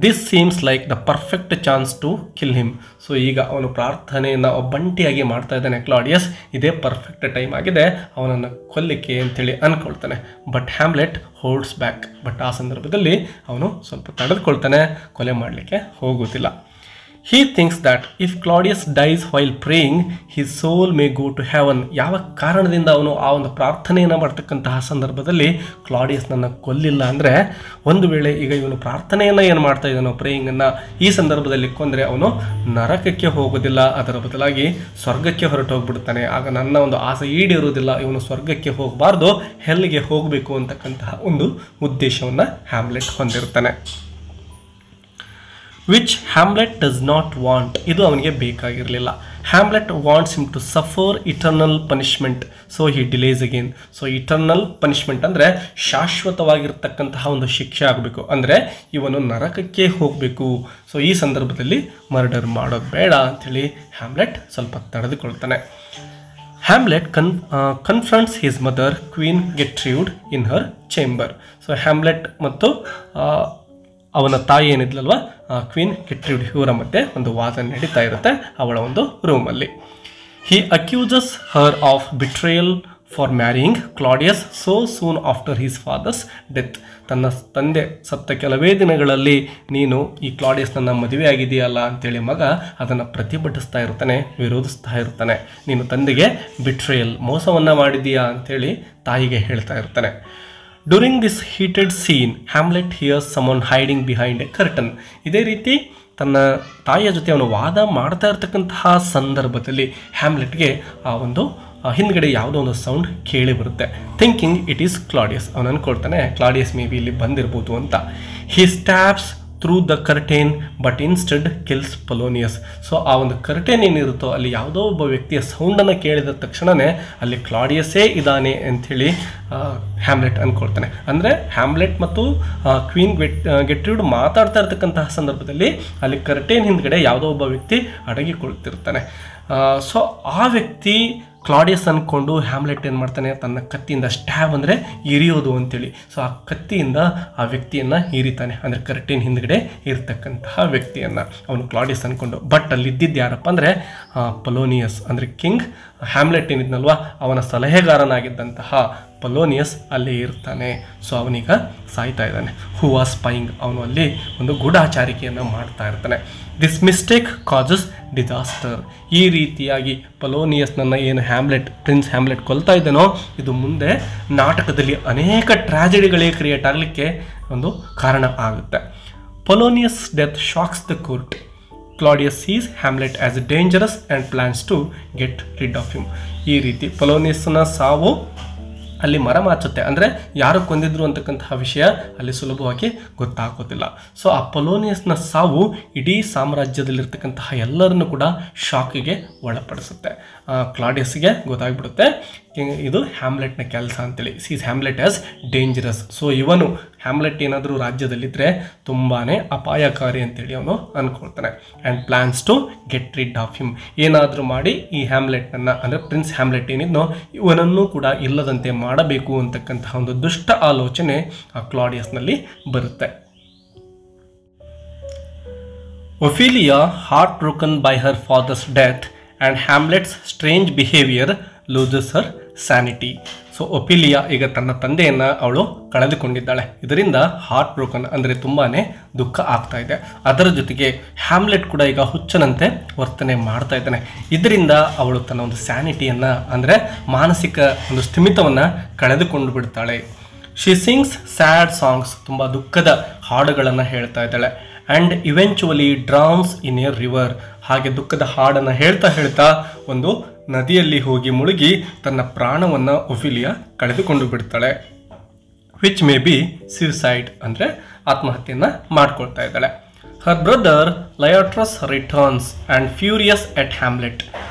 This seems like the perfect chance to kill him. So ಈಗ ಅವನು ಪ್ರಾರ್ಥನೆಯನ್ನು ಒಬ್ಬಂಟಿಯಾಗಿ ಮಾಡ್ತಾ ಇದ್ದಾನೆ ಕ್ಲಾಡಿಯಸ್, ಇದೇ ಪರ್ಫೆಕ್ಟ್ ಟೈಮ್ ಆಗಿದೆ ಅವನನ್ನು ಕೊಲ್ಲಿಕ್ಕೆ ಅಂತೇಳಿ ಅಂದ್ಕೊಳ್ತಾನೆ. But Hamlet holds back. But ಆ ಸಂದರ್ಭದಲ್ಲಿ ಅವನು ಸ್ವಲ್ಪ ತಡೆದುಕೊಳ್ತಾನೆ, ಕೊಲೆ ಮಾಡಲಿಕ್ಕೆ ಹೋಗೋದಿಲ್ಲ. He thinks that if Claudius dies while praying, his soul may go to heaven. ಯಾವ ಕಾರಣದಿಂದ ಅವನು ಆ ಒಂದು ಪ್ರಾರ್ಥನೆಯನ್ನು ಮಾಡ್ತಕ್ಕಂತಹ ಸಂದರ್ಭದಲ್ಲಿ ಕ್ಲಾಡಿಯಸ್ನನ್ನು ಕೊಲ್ಲಿಲ್ಲ ಅಂದರೆ, ಒಂದು ವೇಳೆ ಈಗ ಇವನು ಪ್ರಾರ್ಥನೆಯನ್ನು ಏನು ಮಾಡ್ತಾ ಇದ್ದಾನೋ ಪ್ರೇಯಿಂಗನ್ನು ಈ ಸಂದರ್ಭದಲ್ಲಿ ಕೊಂದರೆ ಅವನು ನರಕಕ್ಕೆ ಹೋಗೋದಿಲ್ಲ, ಅದರ ಬದಲಾಗಿ ಸ್ವರ್ಗಕ್ಕೆ ಹೊರಟು ಹೋಗ್ಬಿಡ್ತಾನೆ. ಆಗ ನನ್ನ ಒಂದು ಆಸೆ ಈಡೇರುವುದಿಲ್ಲ, ಇವನು ಸ್ವರ್ಗಕ್ಕೆ ಹೋಗಬಾರ್ದು, ಹೆಲ್ಲಿಗೆ ಹೋಗಬೇಕು ಅಂತಕ್ಕಂತಹ ಒಂದು ಉದ್ದೇಶವನ್ನು ಹ್ಯಾಮ್ಲೆಟ್ ಹೊಂದಿರ್ತಾನೆ. Which Hamlet does not want. ಇದು ಅವನಿಗೆ ಬೇಕಾಗಿರಲಿಲ್ಲ. Hamlet wants him to suffer eternal punishment, so he delays again. So eternal punishment ಅಂದರೆ ಶಾಶ್ವತವಾಗಿರ್ತಕ್ಕಂತಹ ಒಂದು ಶಿಕ್ಷೆ ಆಗಬೇಕು, ಅಂದರೆ ಇವನು ನರಕಕ್ಕೆ ಹೋಗಬೇಕು. ಸೊ ಈ ಸಂದರ್ಭದಲ್ಲಿ ಮರ್ಡರ್ ಮಾಡೋದು ಬೇಡ ಅಂಥೇಳಿ ಹ್ಯಾಮ್ಲೆಟ್ ಸ್ವಲ್ಪ ತಡೆದುಕೊಳ್ತಾನೆ. ಹ್ಯಾಮ್ಲೆಟ್ ಕನ್ಫ್ರಂಟ್ಸ್ ಹಿಸ್ ಮದರ್ ಕ್ವೀನ್ ಗೆಟ್ರೂಡ್ ಇನ್ ಹರ್ ಚೇಂಬರ್. ಸೊ ಹ್ಯಾಮ್ಲೆಟ್ ಮತ್ತು ಅವನ ತಾಯಿ ಏನಿದ್ಲಲ್ವ ಕ್ವೀನ್ ಗೆಟ್ರೂಡ್ ಇವರ ಮಧ್ಯೆ ಒಂದು ವಾದ ನಡೀತಾ ಇರುತ್ತೆ ಅವಳ ಒಂದು ರೂಮಲ್ಲಿ. He accuses her of betrayal for marrying Claudius so soon after his father's death. ತನ್ನ ತಂದೆ ಸತ್ತ ಕೆಲವೇ ದಿನಗಳಲ್ಲಿ ನೀನು ಈ ಕ್ಲಾಡಿಯಸ್ನನ್ನು ಮದುವೆ ಆಗಿದೆಯಲ್ಲ ಅಂತೇಳಿ ಮಗ ಅದನ್ನು ಪ್ರತಿಭಟಿಸ್ತಾ ಇರ್ತಾನೆ, ವಿರೋಧಿಸ್ತಾ ಇರ್ತಾನೆ. ನೀನು ತಂದೆಗೆ ಬಿಟ್ರೇಯಲ್ ಮೋಸವನ್ನು ಮಾಡಿದೀಯಾ ಅಂಥೇಳಿ ತಾಯಿಗೆ ಹೇಳ್ತಾ ಇರ್ತಾನೆ. During this heated scene Hamlet hears someone hiding behind a curtain. ಇದೇ ರೀತಿ ತನ್ನ ತಾಯಿಯ ಜೊತೆ ಅವನು ವಾದ ಮಾಡ್ತಾ ಇರ್ತಕ್ಕಂತಹ ಸಂದರ್ಭದಲ್ಲಿ ಹ್ಯಾಮ್ಲೆಟ್ಗೆ ಆ ಒಂದು ಹಿಂದ್ಗಡೆ ಯಾವುದೋ ಒಂದು ಸೌಂಡ್ ಕೇಳಿ ಬರುತ್ತೆ. Thinking it is Claudius. ಅವನು ಅಂದ್ಕೊಳ್ತಾನೆ ಕ್ಲಾಡಿಯಸ್ ಮೇ ಬಿ ಇಲ್ಲಿ ಬಂದಿರ್ಬೋದು ಅಂತ. He stabs through the curtain but instead kills Polonius. So ಆ ಒಂದು ಕರ್ಟೇನ್ ಏನಿರುತ್ತೋ ಅಲ್ಲಿ ಯಾವುದೋ ಒಬ್ಬ ವ್ಯಕ್ತಿಯ ಸೌಂಡನ್ನು ಕೇಳಿದ ತಕ್ಷಣವೇ ಅಲ್ಲಿ ಕ್ಲಾಡಿಯಸ್ಸೇ ಇದ್ದಾನೆ ಅಂಥೇಳಿ ಹ್ಯಾಮ್ಲೆಟ್ ಅಂದ್ಕೊಳ್ತಾನೆ. ಅಂದರೆ ಹ್ಯಾಮ್ಲೆಟ್ ಮತ್ತು ಕ್ವೀನ್ ಗೆಟ್ರೂಡ್ ಮಾತಾಡ್ತಾ ಇರ್ತಕ್ಕಂತಹ ಸಂದರ್ಭದಲ್ಲಿ ಅಲ್ಲಿ ಕರ್ಟೇನ್ ಹಿಂದ್ಗಡೆ ಯಾವುದೋ ಒಬ್ಬ ವ್ಯಕ್ತಿ ಅಡಗಿಕೊಳ್ತಿರ್ತಾನೆ. ಸೊ ಆ ವ್ಯಕ್ತಿ ಕ್ಲಾಡಿಯಸ್ ಅಂದ್ಕೊಂಡು ಹ್ಯಾಮ್ಲೆಟ್ ಏನು ಮಾಡ್ತಾನೆ, ತನ್ನ ಕತ್ತಿಯಿಂದ ಸ್ಟ್ಯಾಬ್ ಅಂದರೆ ಇರಿಯೋದು ಅಂತೇಳಿ, ಸೊ ಆ ಕತ್ತಿಯಿಂದ ಆ ವ್ಯಕ್ತಿಯನ್ನು ಇರಿತಾನೆ, ಅಂದರೆ ಕರ್ಟೇನ್ ಹಿಂದ್ಗಡೆ ಇರ್ತಕ್ಕಂತಹ ವ್ಯಕ್ತಿಯನ್ನು ಅವನು ಕ್ಲಾಡಿಯಸ್ ಅಂದ್ಕೊಂಡು. ಬಟ್ ಅಲ್ಲಿದ್ದಿದ್ದು ಯಾರಪ್ಪ ಅಂದರೆ ಪೊಲೋನಿಯಸ್, ಅಂದರೆ ಕಿಂಗ್ ಹ್ಯಾಮ್ಲೆಟ್ ಏನಿದ್ನಲ್ವ ಅವನ ಸಲಹೆಗಾರನಾಗಿದ್ದಂತಹ ಪೊಲೋನಿಯಸ್ ಅಲ್ಲಿ ಇರ್ತಾನೆ. ಸೊ ಅವನೀಗ ಸಾಯ್ತಾ ಇದ್ದಾನೆ. ಹೂ ವಾಸ್ ಸ್ಪೈಯಿಂಗ್, ಅವನು ಅಲ್ಲಿ ಒಂದು ಗೂಢಾಚಾರಿಕೆಯನ್ನು ಮಾಡ್ತಾ ಇರ್ತಾನೆ. This mistake causes disaster. ಈ ರೀತಿಯಾಗಿ ಪೊಲೋನಿಯಸ್ನನ್ನು ಏನು ಪ್ರಿನ್ಸ್ ಹ್ಯಾಮ್ಲೆಟ್ ಕೊಲ್ತಾ ಇದ್ದಾನೋ ಇದು ಮುಂದೆ ನಾಟಕದಲ್ಲಿ ಅನೇಕ ಟ್ರಾಜಿಡಿಗಳೇ ಕ್ರಿಯೇಟ್ ಆಗಲಿಕ್ಕೆ ಒಂದು ಕಾರಣ ಆಗುತ್ತೆ. Polonius death shocks the court. Claudius sees Hamlet as dangerous and plans to get rid of him. ಈ ರೀತಿ ಪೊಲೋನಿಯಸ್ನ ಸಾವು ಅಲ್ಲಿ ಮರಮಾಚುತ್ತೆ, ಅಂದರೆ ಯಾರು ಕೊಂದಿದ್ರು ಅಂತಕ್ಕಂತಹ ವಿಷಯ ಅಲ್ಲಿ ಸುಲಭವಾಗಿ ಗೊತ್ತಾಗೋದಿಲ್ಲ. ಸೊ ಆ ಪೊಲೋನಿಯಸ್ನ ಸಾವು ಇಡೀ ಸಾಮ್ರಾಜ್ಯದಲ್ಲಿರ್ತಕ್ಕಂತಹ ಎಲ್ಲರನ್ನು ಕೂಡ ಶಾಕಿಗೆ ಒಳಪಡಿಸುತ್ತೆ. ಕ್ಲಾಡಿಯಸ್ಗೆ ಗೊತ್ತಾಗ್ಬಿಡುತ್ತೆ ಇದು ಹ್ಯಾಮ್ಲೆಟ್ನ ಕೆಲಸ ಅಂತೇಳಿ. Sees Hamlet as dangerous. So ಇವನು ಹ್ಯಾಮ್ಲೆಟ್ ಏನಾದರೂ ರಾಜ್ಯದಲ್ಲಿದ್ದರೆ ತುಂಬಾ ಅಪಾಯಕಾರಿ ಅಂತೇಳಿ ಅವನು ಅಂದ್ಕೊಳ್ತಾನೆ. And plans to get rid of him. ಏನಾದರೂ ಮಾಡಿ ಈ ಹ್ಯಾಮ್ಲೆಟ್ನನ್ನು, ಅಂದರೆ ಪ್ರಿನ್ಸ್ ಹ್ಯಾಮ್ಲೆಟ್ ಏನಿದ್ನೋ ಇವನನ್ನು ಕೂಡ ಇಲ್ಲದಂತೆ ಮಾಡಬೇಕು ಅಂತಕ್ಕಂತಹ ಒಂದು ದುಷ್ಟ ಆಲೋಚನೆ ಆ ಕ್ಲಾಡಿಯಸ್ನಲ್ಲಿ ಬರುತ್ತೆ. Ophelia, heart broken by her father's death and Hamlet's strange behaviour loses her sanity. So Ophelia ಈಗ ತನ್ನ ತಂದೆಯನ್ನು ಅವಳು ಕಳೆದುಕೊಂಡಿದ್ದಾಳೆ. ಇದರಿಂದ ಹಾರ್ಟ್ ಬ್ರೋಕನ್ ಅಂದರೆ ತುಂಬಾ ದುಃಖ ಆಗ್ತಾ ಇದೆ. ಅದರ ಜೊತೆಗೆ ಹ್ಯಾಮ್ಲೆಟ್ ಕೂಡ ಈಗ ಹುಚ್ಚನಂತೆ ವರ್ತನೆ ಮಾಡ್ತಾ ಇದ್ದಾನೆ. ಇದರಿಂದ ಅವಳು ತನ್ನ ಒಂದು ಸ್ಯಾನಿಟಿಯನ್ನು, ಅಂದರೆ ಮಾನಸಿಕ ಒಂದು ಸ್ಥಿಮಿತವನ್ನು ಕಳೆದುಕೊಂಡು ಬಿಡ್ತಾಳೆ. ಶಿ ಸಿಂಗ್ಸ್ ಸ್ಯಾಡ್ ಸಾಂಗ್ಸ್, ತುಂಬ ದುಃಖದ ಹಾಡುಗಳನ್ನು ಹೇಳ್ತಾ ಇದ್ದಾಳೆ. And eventually drowns in a river. ಹಾಗೆ ದುಃಖದ ಹಾಡನ್ನು ಹೇಳ್ತಾ ಒಂದು ನದಿಯಲ್ಲಿ ಹೋಗಿ ಮುಳುಗಿ ತನ್ನ ಪ್ರಾಣವನ್ನು ಒಫಿಲಿಯಾ ಕಳೆದುಕೊಂಡು ಬಿಡ್ತಾಳೆ. ವಿಚ್ ಮೇ ಬಿ ಸ್ಯೂಸೈಡ್, ಅಂದರೆ ಆತ್ಮಹತ್ಯೆಯನ್ನು ಮಾಡ್ಕೊಳ್ತಾ ಇದ್ದಾಳೆ. Her brother Laertes returns and furious at Hamlet.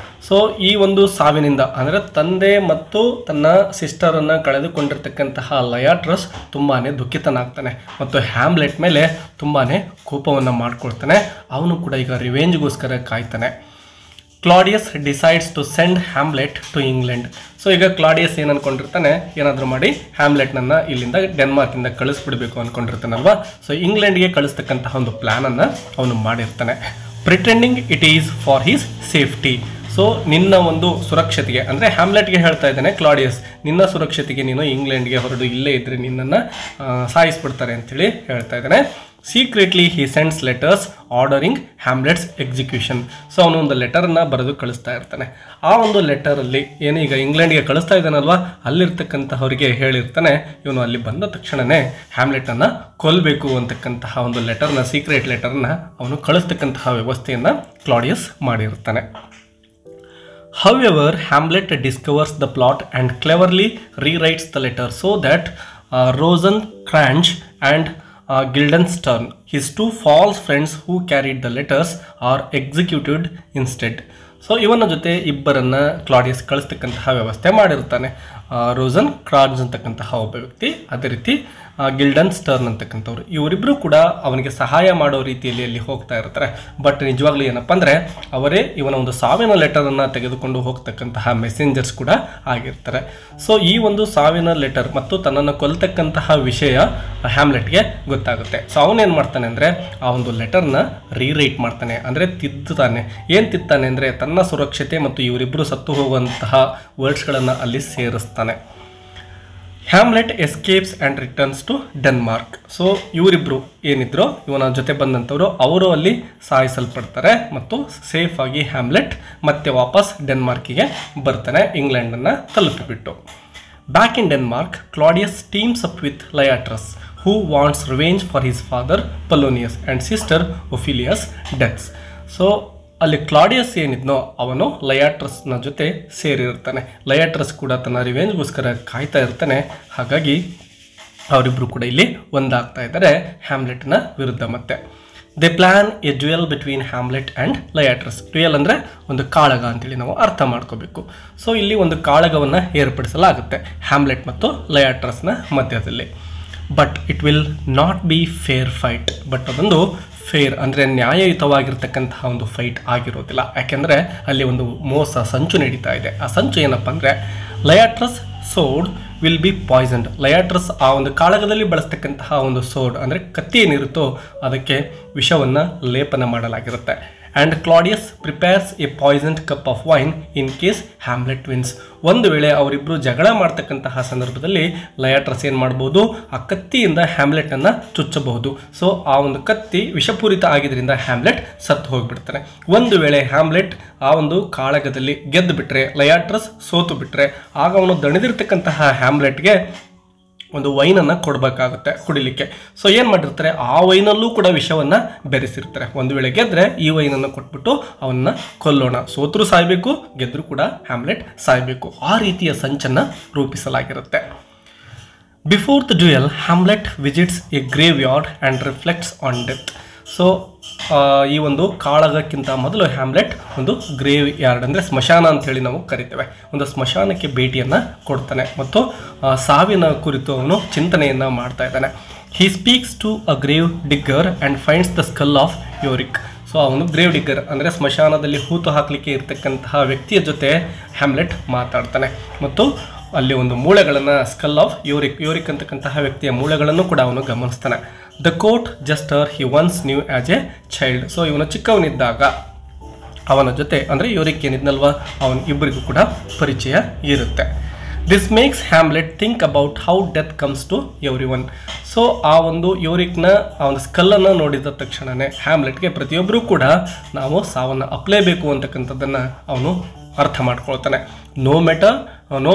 So ಈ ಒಂದು ಸಾವಿನಿಂದ, ಅಂದರೆ ತಂದೆ ಮತ್ತು ತನ್ನ ಸಿಸ್ಟರನ್ನು ಕಳೆದುಕೊಂಡಿರ್ತಕ್ಕಂತಹ ಲಯಾಟ್ರಸ್ ತುಂಬಾ ದುಃಖಿತನಾಗ್ತಾನೆ ಮತ್ತು ಹ್ಯಾಮ್ಲೆಟ್ ಮೇಲೆ ತುಂಬಾ ಕೋಪವನ್ನು ಮಾಡ್ಕೊಳ್ತಾನೆ. ಅವನು ಕೂಡ ಈಗ ರಿವೆಂಜ್ಗೋಸ್ಕರ ಕಾಯ್ತಾನೆ. Claudius decides to send Hamlet to England. So ಈಗ ಕ್ಲಾಡಿಯಸ್ ಏನು ಅಂದ್ಕೊಂಡಿರ್ತಾನೆ, ಏನಾದರೂ ಮಾಡಿ ಹ್ಯಾಮ್ಲೆಟ್ನನ್ನು ಇಲ್ಲಿಂದ ಡೆನ್ಮಾರ್ಕಿಂದ ಕಳಿಸ್ಬಿಡ್ಬೇಕು ಅಂದ್ಕೊಂಡಿರ್ತಾನಲ್ವ. ಸೊ ಇಂಗ್ಲೆಂಡ್ಗೆ ಕಳಿಸ್ತಕ್ಕಂತಹ ಒಂದು ಪ್ಲ್ಯಾನನ್ನು ಅವನು ಮಾಡಿರ್ತಾನೆ. Pretending it is for his safety. So ನಿನ್ನ ಒಂದು ಸುರಕ್ಷತೆಗೆ, ಅಂದರೆ ಹ್ಯಾಮ್ಲೆಟ್ಗೆ ಹೇಳ್ತಾ ಇದ್ದಾನೆ ಕ್ಲಾಡಿಯಸ್, ನಿನ್ನ ಸುರಕ್ಷತೆಗೆ ನೀನು ಇಂಗ್ಲೆಂಡ್ಗೆ ಹೊರಡು, ಇಲ್ಲೇ ಇದ್ದರೆ ನಿನ್ನನ್ನು ಸಾಯಿಸ್ಬಿಡ್ತಾರೆ ಅಂಥೇಳಿ ಹೇಳ್ತಾ ಇದ್ದಾನೆ. Secretly he sends letters ordering Hamlet's execution. So ಅವನು ಒಂದು ಲೆಟರನ್ನು ಬರೆದು ಕಳಿಸ್ತಾ ಇರ್ತಾನೆ. ಆ ಒಂದು ಲೆಟರಲ್ಲಿ ಏನು ಈಗ ಇಂಗ್ಲೆಂಡ್ಗೆ ಕಳಿಸ್ತಾ ಇದ್ದಾನಲ್ವ, ಅಲ್ಲಿರ್ತಕ್ಕಂತಹವರಿಗೆ ಹೇಳಿರ್ತಾನೆ ಇವನು ಅಲ್ಲಿ ಬಂದ ತಕ್ಷಣವೇ ಹ್ಯಾಮ್ಲೆಟನ್ನು ಕೊಲ್ಲಬೇಕು ಅಂತಕ್ಕಂತಹ ಒಂದು ಲೆಟರ್ನ, ಸೀಕ್ರೆಟ್ ಲೆಟರ್ನ ಅವನು ಕಳಿಸ್ತಕ್ಕಂತಹ ವ್ಯವಸ್ಥೆಯನ್ನು ಕ್ಲಾಡಿಯಸ್ ಮಾಡಿರ್ತಾನೆ. However, Hamlet discovers the plot and cleverly rewrites the letter so that Rosencrantz and Guildenstern, his two false friends who carried the letters, are executed instead. So ಇವನ ಜೊತೆ ಇಬ್ಬರನ್ನ ಕ್ಲಾಡಿಯಸ್ ಕಳಿಸ್ತಕ್ಕಂತಹ ವ್ಯವಸ್ಥೆ ಮಾಡಿರ್ತಾನೆ. ರೋಸನ್ಕ್ರಾಂಟ್ಜ್ ಅಂತಕ್ಕಂತಹ ಒಬ್ಬ ವ್ಯಕ್ತಿ, ಅದೇ ರೀತಿ ಗಿಲ್ಡನ್ಸ್ಟರ್ನ್ ಅಂತಕ್ಕಂಥವ್ರು, ಇವರಿಬ್ಬರು ಕೂಡ ಅವನಿಗೆ ಸಹಾಯ ಮಾಡೋ ರೀತಿಯಲ್ಲಿ ಅಲ್ಲಿ ಹೋಗ್ತಾ ಇರ್ತಾರೆ. ಬಟ್ ನಿಜವಾಗ್ಲೂ ಏನಪ್ಪ ಅಂದರೆ ಅವರೇ ಇವನ ಒಂದು ಸಾವಿನ ಲೆಟರನ್ನು ತೆಗೆದುಕೊಂಡು ಹೋಗ್ತಕ್ಕಂತಹ ಮೆಸೆಂಜರ್ಸ್ ಕೂಡ ಆಗಿರ್ತಾರೆ. ಸೊ ಈ ಒಂದು ಸಾವಿನ ಲೆಟರ್ ಮತ್ತು ತನ್ನನ್ನು ಕೊಲ್ತಕ್ಕಂತಹ ವಿಷಯ ಹ್ಯಾಮ್ಲೆಟ್ಗೆ ಗೊತ್ತಾಗುತ್ತೆ. ಸೊ ಅವನೇನು ಮಾಡ್ತಾನೆ ಅಂದರೆ ಆ ಒಂದು ಲೆಟರ್ನ ರೀರೈಟ್ ಮಾಡ್ತಾನೆ, ಅಂದರೆ ತಿದ್ದುತ್ತಾನೆ. ಏನು ತಿದ್ದಾನೆ ಅಂದರೆ ತನ್ನ ಸುರಕ್ಷತೆ ಮತ್ತು ಇವರಿಬ್ಬರು ಸತ್ತು ಹೋಗುವಂತಹ ವರ್ಡ್ಸ್ಗಳನ್ನು ಅಲ್ಲಿ ಸೇರಿಸ್ತಾನೆ. Hamlet escapes and returns to Denmark. So ಇವರಿಬ್ಬರು ಏನಿದ್ರು ಇವನ ಜೊತೆ ಬಂದಂಥವರು ಅವರು ಅಲ್ಲಿ ಸಾಯಿಸಲ್ಪಡ್ತಾರೆ ಮತ್ತು ಸೇಫಾಗಿ ಹ್ಯಾಮ್ಲೆಟ್ ಮತ್ತೆ ವಾಪಸ್ ಡೆನ್ಮಾರ್ಕಿಗೆ ಬರ್ತಾನೆ, ಇಂಗ್ಲೆಂಡನ್ನು ತಲುಪಿಬಿಟ್ಟು. Back in Denmark, Claudius teams up with Laertes who wants revenge for his father Polonius and sister Ophelia's deaths. So ಅಲ್ಲಿ ಕ್ಲಾಡಿಯಸ್ ಏನಿದ್ನೋ ಅವನು ಲಯಾಟ್ರಸ್ನ ಜೊತೆ ಸೇರಿರ್ತಾನೆ. ಲಯಾಟ್ರಸ್ ಕೂಡ ತನ್ನ ರಿವೆಂಜ್ಗೋಸ್ಕರ ಕಾಯ್ತಾ ಇರ್ತಾನೆ. ಹಾಗಾಗಿ ಅವರಿಬ್ಬರು ಕೂಡ ಇಲ್ಲಿ ಒಂದಾಗ್ತಾ ಇದ್ದಾರೆ ಹ್ಯಾಮ್ಲೆಟ್ನ ವಿರುದ್ಧ. ಮತ್ತೆ they plan a duel between Hamlet and Laertes. Duel ಅಂದರೆ ಒಂದು ಕಾಳಗ ಅಂತೇಳಿ ನಾವು ಅರ್ಥ ಮಾಡ್ಕೋಬೇಕು. ಸೊ ಇಲ್ಲಿ ಒಂದು ಕಾಳಗವನ್ನು ಏರ್ಪಡಿಸಲಾಗುತ್ತೆ ಹ್ಯಾಮ್ಲೆಟ್ ಮತ್ತು ಲಯಾಟ್ರಸ್ನ ಮಧ್ಯದಲ್ಲಿ. But it will not be fair fight. But ಅದೊಂದು ಫೇರ್ ಅಂದರೆ ನ್ಯಾಯಯುತವಾಗಿರ್ತಕ್ಕಂತಹ ಒಂದು ಫೈಟ್ ಆಗಿರೋದಿಲ್ಲ. ಯಾಕೆಂದರೆ ಅಲ್ಲಿ ಒಂದು ಸಂಚು ನಡೀತಾ ಇದೆ. ಆ ಸಂಚು ಏನಪ್ಪ ಅಂದರೆ ಲಯಾಟ್ರಸ್ ಸೋಡ್ ವಿಲ್ ಬಿ ಪಾಯ್ಸನ್ಡ್. ಲಯಾಟ್ರಸ್ ಆ ಒಂದು ಕಾಳಗದಲ್ಲಿ ಬಳಸ್ತಕ್ಕಂತಹ ಒಂದು ಸೋಡ್ ಅಂದರೆ ಕತ್ತಿ ಏನಿರುತ್ತೋ ಅದಕ್ಕೆ ವಿಷವನ್ನು ಲೇಪನ ಮಾಡಲಾಗಿರುತ್ತೆ. And Claudius prepares a poisoned cup of wine in case Hamlet wins. ಒಂದು ವೇಳೆ ಅವರಿಬ್ಬರು ಜಗಳ ಮಾಡ್ತಕ್ಕಂತಹ ಸಂದರ್ಭದಲ್ಲಿ ಲಯಾಟ್ರಸ್ ಏನು ಮಾಡ್ಬೋದು, ಆ ಕತ್ತಿಯಿಂದ ಹ್ಯಾಮ್ಲೆಟನ್ನು ಚುಚ್ಚಬಹುದು. ಸೊ ಆ ಒಂದು ಕತ್ತಿ ವಿಷಪೂರಿತ ಆಗಿದ್ದರಿಂದ ಹ್ಯಾಮ್ಲೆಟ್ ಸತ್ತು ಹೋಗಿಬಿಡ್ತಾನೆ. ಒಂದು ವೇಳೆ ಹ್ಯಾಮ್ಲೆಟ್ ಆ ಒಂದು ಕಾಳಗದಲ್ಲಿ ಗೆದ್ದು ಬಿಟ್ಟರೆ, ಲಯಾಟ್ರಸ್ ಸೋತು ಬಿಟ್ಟರೆ, ಆಗ ಅವನು ದಣಿದಿರ್ತಕ್ಕಂತಹ ಹ್ಯಾಮ್ಲೆಟ್ಗೆ ಒಂದು ವೈನನ್ನು ಕೊಡಬೇಕಾಗುತ್ತೆ ಕುಡಿಲಿಕ್ಕೆ. ಸೊ ಏನು ಮಾಡಿರ್ತಾರೆ, ಆ ವೈನಲ್ಲೂ ಕೂಡ ವಿಷವನ್ನು ಬೆರೆಸಿರ್ತಾರೆ. ಒಂದು ವೇಳೆ ಗೆದ್ದರೆ ಈ ವೈನನ್ನು ಕೊಟ್ಬಿಟ್ಟು ಅವನ್ನ ಕೊಲ್ಲೋಣ, ಸೋತರೂ ಸಾಯಬೇಕು, ಗೆದ್ದರೂ ಕೂಡ ಹ್ಯಾಮ್ಲೆಟ್ ಸಾಯಬೇಕು. ಆ ರೀತಿಯ ಸಂಚನ್ನು ರೂಪಿಸಲಾಗಿರುತ್ತೆ. Before the duel Hamlet visits a graveyard and reflects on death. So ಈ ಒಂದು ಕಾಳಗಕ್ಕಿಂತ ಮೊದಲು ಹ್ಯಾಮ್ಲೆಟ್ ಒಂದು ಗ್ರೇವ್ ಯಾರ್ಡ್ ಅಂದರೆ ಸ್ಮಶಾನ ಅಂಥೇಳಿ ನಾವು ಕರಿತೇವೆ, ಒಂದು ಸ್ಮಶಾನಕ್ಕೆ ಭೇಟಿಯನ್ನು ಕೊಡ್ತಾನೆ ಮತ್ತು ಸಾವಿನ ಕುರಿತು ಅವನು ಚಿಂತನೆಯನ್ನು ಮಾಡ್ತಾ ಇದ್ದಾನೆ. He speaks to a gravedigger and finds the skull of Yorick. So ಅವನು ಗ್ರೇವ್ ಡಿಗ್ಗರ್ ಅಂದರೆ ಸ್ಮಶಾನದಲ್ಲಿ ಹೂತು ಹಾಕಲಿಕ್ಕೆ ಇರ್ತಕ್ಕಂತಹ ವ್ಯಕ್ತಿಯ ಜೊತೆ ಹ್ಯಾಮ್ಲೆಟ್ ಮಾತಾಡ್ತಾನೆ ಮತ್ತು ಅಲ್ಲಿ ಒಂದು ಮೂಳೆಗಳನ್ನು, ಸ್ಕಲ್ ಆಫ್ ಯೋರಿಕ್ ಅಂತಕ್ಕಂತಹ ವ್ಯಕ್ತಿಯ ಮೂಳೆಗಳನ್ನು ಕೂಡ ಅವನು ಗಮನಿಸ್ತಾನೆ. The court jester he once knew as a child. So ಇವನು ಚಿಕ್ಕವನಿದ್ದಾಗ ಅವನ ಜೊತೆ ಅಂದರೆ ಯೋರಿಕ್ ಏನಿದ್ನಲ್ವ ಅವನು ಇಬ್ಬರಿಗೂ ಕೂಡ ಪರಿಚಯ ಇರುತ್ತೆ. This makes Hamlet think about how death comes to everyone. So ಆ ಒಂದು ಯೋರಿಕ್ನ ಆ ಒಂದು ಸ್ಕಲ್ಲನ್ನು ನೋಡಿದ ತಕ್ಷಣವೇ ಹ್ಯಾಮ್ಲೆಟ್ಗೆ ಪ್ರತಿಯೊಬ್ಬರೂ ಕೂಡ ನಾವು ಸಾವನ್ನು ಅಪ್ಲೇಬೇಕು ಅಂತಕ್ಕಂಥದ್ದನ್ನು ಅವನು ಅರ್ಥ ಮಾಡ್ಕೊಳ್ತಾನೆ. No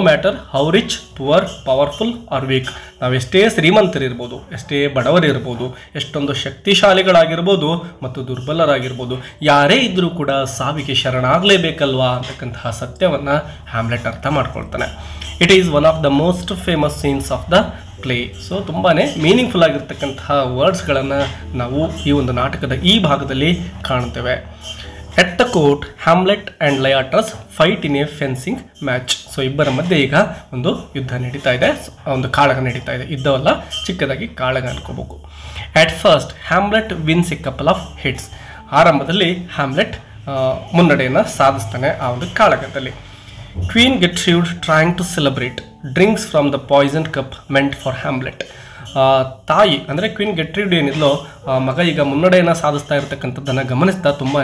matter how rich, poor, powerful or weak. ನಾವೆಷ್ಟೇ ಶ್ರೀಮಂತರಿರ್ಬೋದು, ಎಷ್ಟೇ ಬಡವರಿರ್ಬೋದು, ಎಷ್ಟೊಂದು ಶಕ್ತಿಶಾಲಿಗಳಾಗಿರ್ಬೋದು ಮತ್ತು ದುರ್ಬಲರಾಗಿರ್ಬೋದು, ಯಾರೇ ಇದ್ದರೂ ಕೂಡ ಸಾವಿಗೆ ಶರಣಾಗಲೇಬೇಕಲ್ವಾ ಅಂತಕ್ಕಂತಹ ಸತ್ಯವನ್ನು ಹ್ಯಾಮ್ಲೆಟ್ ಅರ್ಥ ಮಾಡ್ಕೊಳ್ತಾನೆ. It is one of the most famous scenes of the play. So ತುಂಬಾ ಮೀನಿಂಗ್ಫುಲ್ ಆಗಿರ್ತಕ್ಕಂತಹ ವರ್ಡ್ಸ್ಗಳನ್ನು ನಾವು ಈ ಒಂದು ನಾಟಕದ ಈ ಭಾಗದಲ್ಲಿ ಕಾಣ್ತೇವೆ. At the court Hamlet and Laertes fight in a fencing match. So ಇಬ್ಬರ ಮಧ್ಯೆ ಈಗ ಒಂದು ಯುದ್ಧ ನಡೀತಾ ಇದೆ, ಒಂದು ಕಾಳಗ ನಡೀತಾ ಇದೆ. ಯುದ್ಧವಲ್ಲ, ಚಿಕ್ಕದಾಗಿ ಕಾಳಗ ಅನ್ಕೋಬೇಕು. At first Hamlet wins a couple of hits. ಆರಂಭದಲ್ಲಿ ಹ್ಯಾಮ್ಲೆಟ್ ಮುನ್ನಡೆಯನ್ನು ಸಾಧಿಸ್ತಾನೆ ಆ ಒಂದು ಕಾಳಗದಲ್ಲಿ. Queen Gertrude trying to celebrate drinks from the poison cup meant for Hamlet. ತಾಯಿ ಅಂದರೆ ಕ್ವೀನ್ ಗೆಟ್ರೂಡ್ ಏನಿದ್ಲೋ ಮಗ ಈಗ ಮುನ್ನಡೆಯನ್ನು ಸಾಧಿಸ್ತಾ ಇರತಕ್ಕಂಥದ್ದನ್ನು ಗಮನಿಸ್ತಾ ತುಂಬಾ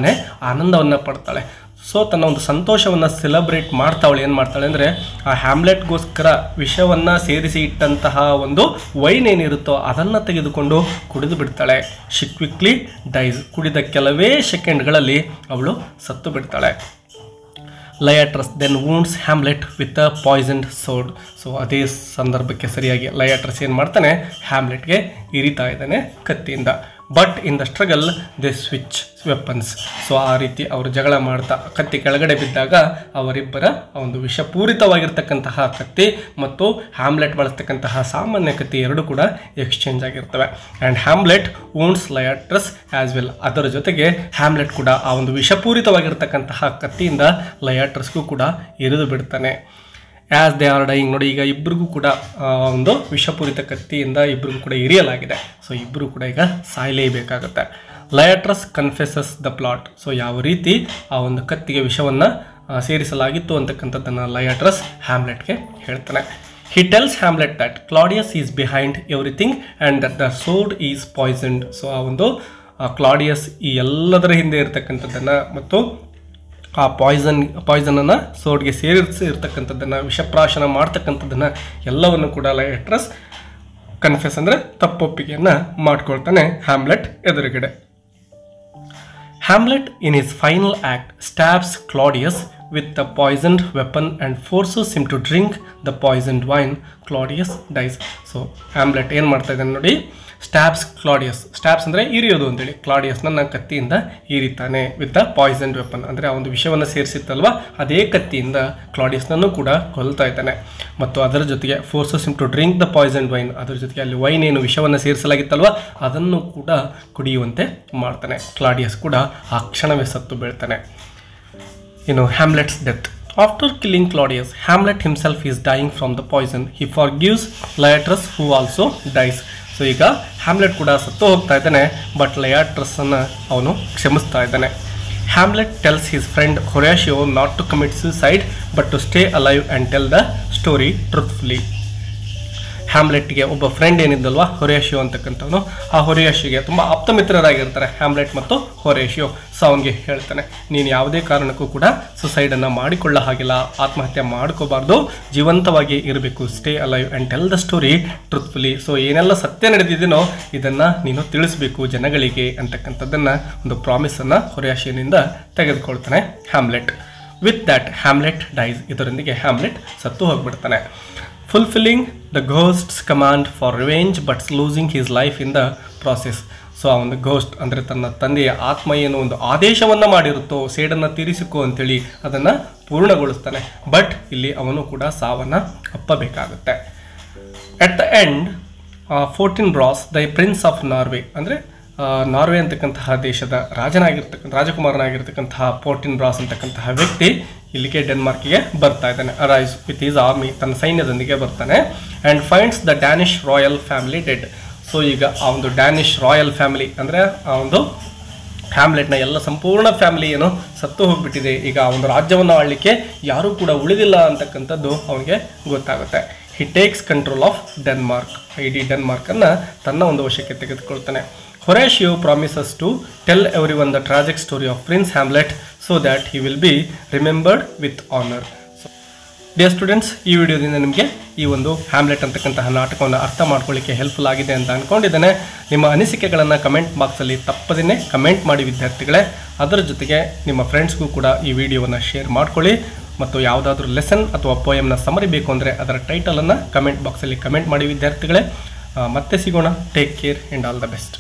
ಆನಂದವನ್ನು ಪಡ್ತಾಳೆ. ಸೊ ತನ್ನ ಒಂದು ಸಂತೋಷವನ್ನು ಸೆಲೆಬ್ರೇಟ್ ಮಾಡ್ತಾವಳು. ಏನು ಮಾಡ್ತಾಳೆ ಅಂದರೆ ಆ ಹ್ಯಾಮ್ಲೆಟ್ಗೋಸ್ಕರ ವಿಷವನ್ನು ಸೇರಿಸಿ ಇಟ್ಟಂತಹ ಒಂದು ವೈನ್ ಏನಿರುತ್ತೋ ಅದನ್ನು ತೆಗೆದುಕೊಂಡು ಕುಡಿದು ಬಿಡ್ತಾಳೆ. She quickly dies. ಕುಡಿದ ಕೆಲವೇ ಸೆಕೆಂಡ್ಗಳಲ್ಲಿ ಅವಳು ಸತ್ತು ಬಿಡ್ತಾಳೆ. Laertes then wounds Hamlet with a poisoned sword. So ಅದೇ ಸಂದರ್ಭಕ್ಕೆ ಸರಿಯಾಗಿ ಲಯಾಟ್ರಸ್ ಏನು ಮಾಡ್ತಾನೆ, ಹ್ಯಾಮ್ಲೆಟ್ಗೆ ಇರಿತಾ ಇದ್ದಾನೆ ಕತ್ತಿಯಿಂದ. But in the struggle they switch weapons. So ಆ ರೀತಿ ಅವರು ಜಗಳ ಮಾಡ್ತಾ ಕತ್ತಿ ಕೆಳಗಡೆ ಬಿದ್ದಾಗ ಅವರಿಬ್ಬರ ಒಂದು ವಿಷಪೂರಿತವಾಗಿರ್ತಕ್ಕಂತಹ ಕತ್ತಿ ಮತ್ತು ಹ್ಯಾಮ್ಲೆಟ್ ಬಳಸ್ತಕ್ಕಂತಹ ಸಾಮಾನ್ಯ ಕತ್ತಿ ಎರಡೂ ಕೂಡ ಎಕ್ಸ್ಚೇಂಜ್ ಆಗಿರ್ತವೆ. And Hamlet wounds Laertes as well. ಅದರ ಜೊತೆಗೆ ಹ್ಯಾಮ್ಲೆಟ್ ಕೂಡ ಆ ಒಂದು ವಿಷಪೂರಿತವಾಗಿರ್ತಕ್ಕಂತಹ ಕತ್ತಿಯಿಂದ ಲಯಾಟ್ರಸ್ಗೂ ಕೂಡ ಇರಿದು ಬಿಡ್ತಾನೆ. As they are dying. ನೋಡಿ, ಈಗ ಇಬ್ಬರಿಗೂ ಕೂಡ ಒಂದು ವಿಷಪೂರಿತ ಕತ್ತಿಯಿಂದ ಇಬ್ಬರಿಗೂ ಕೂಡ ಇರಿಯಲಾಗಿದೆ. ಸೊ ಇಬ್ಬರು ಕೂಡ ಈಗ ಸಾಯಲೇಬೇಕಾಗುತ್ತೆ. ಲಯಾಟ್ರಸ್ ಕನ್ಫೆಸಸ್ ದ ಪ್ಲಾಟ್. ಸೊ ಯಾವ ರೀತಿ ಆ ಒಂದು ಕತ್ತಿಗೆ ವಿಷವನ್ನು ಸೇರಿಸಲಾಗಿತ್ತು ಅಂತಕ್ಕಂಥದ್ದನ್ನು ಲಯಾಟ್ರಸ್ ಹ್ಯಾಮ್ಲೆಟ್ಗೆ ಹೇಳ್ತಾನೆ. He tells Hamlet that Claudius is behind everything and that the sword is poisoned. So ಆ ಒಂದು ಕ್ಲಾಡಿಯಸ್ ಈ ಎಲ್ಲದರ ಹಿಂದೆ ಇರತಕ್ಕಂಥದ್ದನ್ನು ಮತ್ತು ಆ ಪಾಯ್ಸನನ್ನು ಸೋಡ್ಗೆ ಸೇರಿಸಿರ್ತಕ್ಕಂಥದ್ದನ್ನು, ವಿಷಪ್ರಾಶನ ಮಾಡ್ತಕ್ಕಂಥದ್ದನ್ನು ಎಲ್ಲವನ್ನು ಕೂಡ ಲಯಾಟ್ರಸ್ ಕನ್ಫೆಸ್ ಅಂದರೆ ತಪ್ಪೊಪ್ಪಿಗೆಯನ್ನು ಮಾಡ್ಕೊಳ್ತಾನೆ ಹ್ಯಾಮ್ಲೆಟ್ ಎದುರುಗಡೆ. Hamlet in his final act stabs Claudius with the poisoned weapon and forces him to drink the poisoned wine. Claudius dies. So Hamlet ಏನು ಮಾಡ್ತಾ ಇದ್ದಾನೆ ನೋಡಿ, ಸ್ಟ್ಯಾಬ್ಸ್ ಕ್ಲಾಡಿಯಸ್. ಸ್ಟ್ಯಾಬ್ಸ್ ಅಂದರೆ ಇರಿಯೋದು ಅಂತೇಳಿ. ಕ್ಲಾಡಿಯಸ್ನ ಕತ್ತಿಯಿಂದ ಈರಿತಾನೆ ವಿತ್ ದ ಪಾಯ್ಸನ್ಡ್ ವೆಪನ್. ಅಂದರೆ ಆ ಒಂದು ವಿಷವನ್ನು ಸೇರಿಸಿತ್ತಲ್ವ, ಅದೇ ಕತ್ತಿಯಿಂದ ಕ್ಲಾಡಿಯಸ್ನನ್ನು ಕೂಡ ಕೊಲ್ತಾ ಇದ್ದಾನೆ. ಮತ್ತು ಅದರ ಜೊತೆಗೆ forces him to drink the poisoned wine, ಅದರ ಜೊತೆಗೆ ಅಲ್ಲಿ ವೈನ್ ಏನು ವಿಷವನ್ನು ಸೇರಿಸಲಾಗಿತ್ತಲ್ವ ಅದನ್ನು ಕೂಡ ಕುಡಿಯುವಂತೆ ಮಾಡ್ತಾನೆ. ಕ್ಲಾಡಿಯಸ್ ಕೂಡ ಆ ಕ್ಷಣವೇ ಸತ್ತು ಬೀಳ್ತಾನೆ. ಇನ್ನು ಹ್ಯಾಮ್ಲೆಟ್ಸ್ death. After killing Claudius, Hamlet himself is dying from the poison. He forgives Laertes who also dies. So ಈಗ ಹ್ಯಾಮ್ಲೆಟ್ ಕೂಡ ಸತ್ತು ಹೋಗ್ತಾ ಇದ್ದಾನೆ, ಬಟ್ ಲಯಾಟ್ರಸ್ಸನ್ನು ಅವನು ಕ್ಷಮಿಸ್ತಾ ಇದ್ದಾನೆ. Hamlet tells his friend Horatio not to commit suicide but to stay alive and tell the story truthfully. ಹ್ಯಾಮ್ಲೆಟ್ಗೆ ಒಬ್ಬ ಫ್ರೆಂಡ್ ಏನಿದ್ದಲ್ವ ಹೊರಾಷಿಯೋ ಅಂತಕ್ಕಂಥವನು, ಆ ಹೊರಾಷಿಯೋಗೆ ತುಂಬ ಆಪ್ತ ಮಿತ್ರರಾಗಿರ್ತಾರೆ ಹ್ಯಾಮ್ಲೆಟ್ ಮತ್ತು ಹೊರಾಷಿಯೋ. ಸೊ ಅವನಿಗೆ ಹೇಳ್ತಾನೆ, ನೀನು ಯಾವುದೇ ಕಾರಣಕ್ಕೂ ಕೂಡ ಸುಸೈಡನ್ನು ಮಾಡಿಕೊಳ್ಳ ಹಾಗಿಲ್ಲ, ಆತ್ಮಹತ್ಯೆ ಮಾಡ್ಕೋಬಾರ್ದು, ಜೀವಂತವಾಗಿ ಇರಬೇಕು, stay alive and tell the story truthfully. So ಏನೆಲ್ಲ ಸತ್ಯ ನಡೆದಿದ್ದೀನೋ ಇದನ್ನು ನೀನು ತಿಳಿಸ್ಬೇಕು ಜನಗಳಿಗೆ ಅಂತಕ್ಕಂಥದ್ದನ್ನು ಒಂದು ಪ್ರಾಮಿಸನ್ನು ಹೊರಾಷಿಯೋನಿಂದ ತೆಗೆದುಕೊಳ್ತಾನೆ Hamlet. With that Hamlet dies. ಇದರೊಂದಿಗೆ ಹ್ಯಾಮ್ಲೆಟ್ ಸತ್ತು ಹೋಗ್ಬಿಡ್ತಾನೆ. Fulfilling the ghost's command for revenge but losing his life in the process. So ಆ ಒಂದು ಘೋಸ್ಟ್ ಅಂದರೆ ತನ್ನ ತಂದೆಯ ಆತ್ಮ ಏನು ಒಂದು ಆದೇಶವನ್ನು ಮಾಡಿರುತ್ತೋ ಸೇಡನ್ನು ತೀರಿಸಿಕೋ ಅಂತೇಳಿ ಅದನ್ನು ಪೂರ್ಣಗೊಳಿಸ್ತಾನೆ. ಬಟ್ ಇಲ್ಲಿ ಅವನು ಕೂಡ ಸಾವನ್ನು ಅಪ್ಪಬೇಕಾಗುತ್ತೆ. At the end Fortinbras the prince of Norway, ಅಂದರೆ ನಾರ್ವೆ ಅಂತಕ್ಕಂತಹ ದೇಶದ ರಾಜಕುಮಾರನಾಗಿರ್ತಕ್ಕಂತಹ ಫೋರ್ಟಿನ್ಬ್ರಾಸ್ ಅಂತಕ್ಕಂತಹ ವ್ಯಕ್ತಿ ಇಲ್ಲಿಗೆ ಡೆನ್ಮಾರ್ಕ್ಗೆ ಬರ್ತಾ ಇದ್ದಾನೆ. ಅರೈಸ್ ವಿತ್ ಈಸ್ ಆರ್ಮಿ, ತನ್ನ ಸೈನ್ಯದೊಂದಿಗೆ ಬರ್ತಾನೆ. And finds the Danish royal family dead. So ಈಗ ಆ ಒಂದು ಡ್ಯಾನಿಷ್ ರಾಯಲ್ ಫ್ಯಾಮಿಲಿ ಅಂದರೆ ಆ ಒಂದು ಹ್ಯಾಮ್ಲೆಟ್ನ ಎಲ್ಲ ಸಂಪೂರ್ಣ ಫ್ಯಾಮಿಲಿ ಏನು ಸತ್ತು ಹೋಗಿಬಿಟ್ಟಿದೆ, ಈಗ ಆ ಒಂದು ರಾಜ್ಯವನ್ನು ಆಳಲಿಕ್ಕೆ ಯಾರೂ ಕೂಡ ಉಳಿದಿಲ್ಲ ಅಂತಕ್ಕಂಥದ್ದು ಅವನಿಗೆ ಗೊತ್ತಾಗುತ್ತೆ. He takes control of Denmark, ಇಡೀ ಡೆನ್ಮಾರ್ಕನ್ನು ತನ್ನ ಒಂದು ವಶಕ್ಕೆ ತೆಗೆದುಕೊಳ್ತಾನೆ. Horatio promises to tell everyone the tragic story of Prince Hamlet so that he will be remembered with honor. So, dear students, ಈ ವಿಡಿಯೋದಿಂದ ನಿಮಗೆ ಈ ಒಂದು ಹ್ಯಾಮ್ಲೆಟ್ ಅಂತಕ್ಕಂತಹ ನಾಟಕವನ್ನು ಅರ್ಥ ಮಾಡ್ಕೊಳ್ಳಿಕ್ಕೆ ಹೆಲ್ಪ್ಫುಲ್ ಆಗಿದೆ ಅಂತ ಅಂದ್ಕೊಂಡಿದ್ದೇನೆ. ನಿಮ್ಮ ಅನಿಸಿಕೆಗಳನ್ನು ಕಮೆಂಟ್ ಬಾಕ್ಸಲ್ಲಿ ತಪ್ಪದೇ ಕಮೆಂಟ್ ಮಾಡಿ ವಿದ್ಯಾರ್ಥಿಗಳೇ. ಅದರ ಜೊತೆಗೆ ನಿಮ್ಮ ಫ್ರೆಂಡ್ಸ್ಗೂ ಕೂಡ ಈ ವಿಡಿಯೋವನ್ನು ಶೇರ್ ಮಾಡ್ಕೊಳ್ಳಿ. ಮತ್ತು ಯಾವುದಾದ್ರೂ ಲೆಸನ್ ಅಥವಾ ಪೋಯಮ್ನ ಸಮರಿ ಬೇಕು ಅಂದರೆ ಅದರ ಟೈಟಲನ್ನು ಕಮೆಂಟ್ ಬಾಕ್ಸಲ್ಲಿ ಕಮೆಂಟ್ ಮಾಡಿ ವಿದ್ಯಾರ್ಥಿಗಳೇ. ಮತ್ತೆ ಸಿಗೋಣ. Take care and all the best.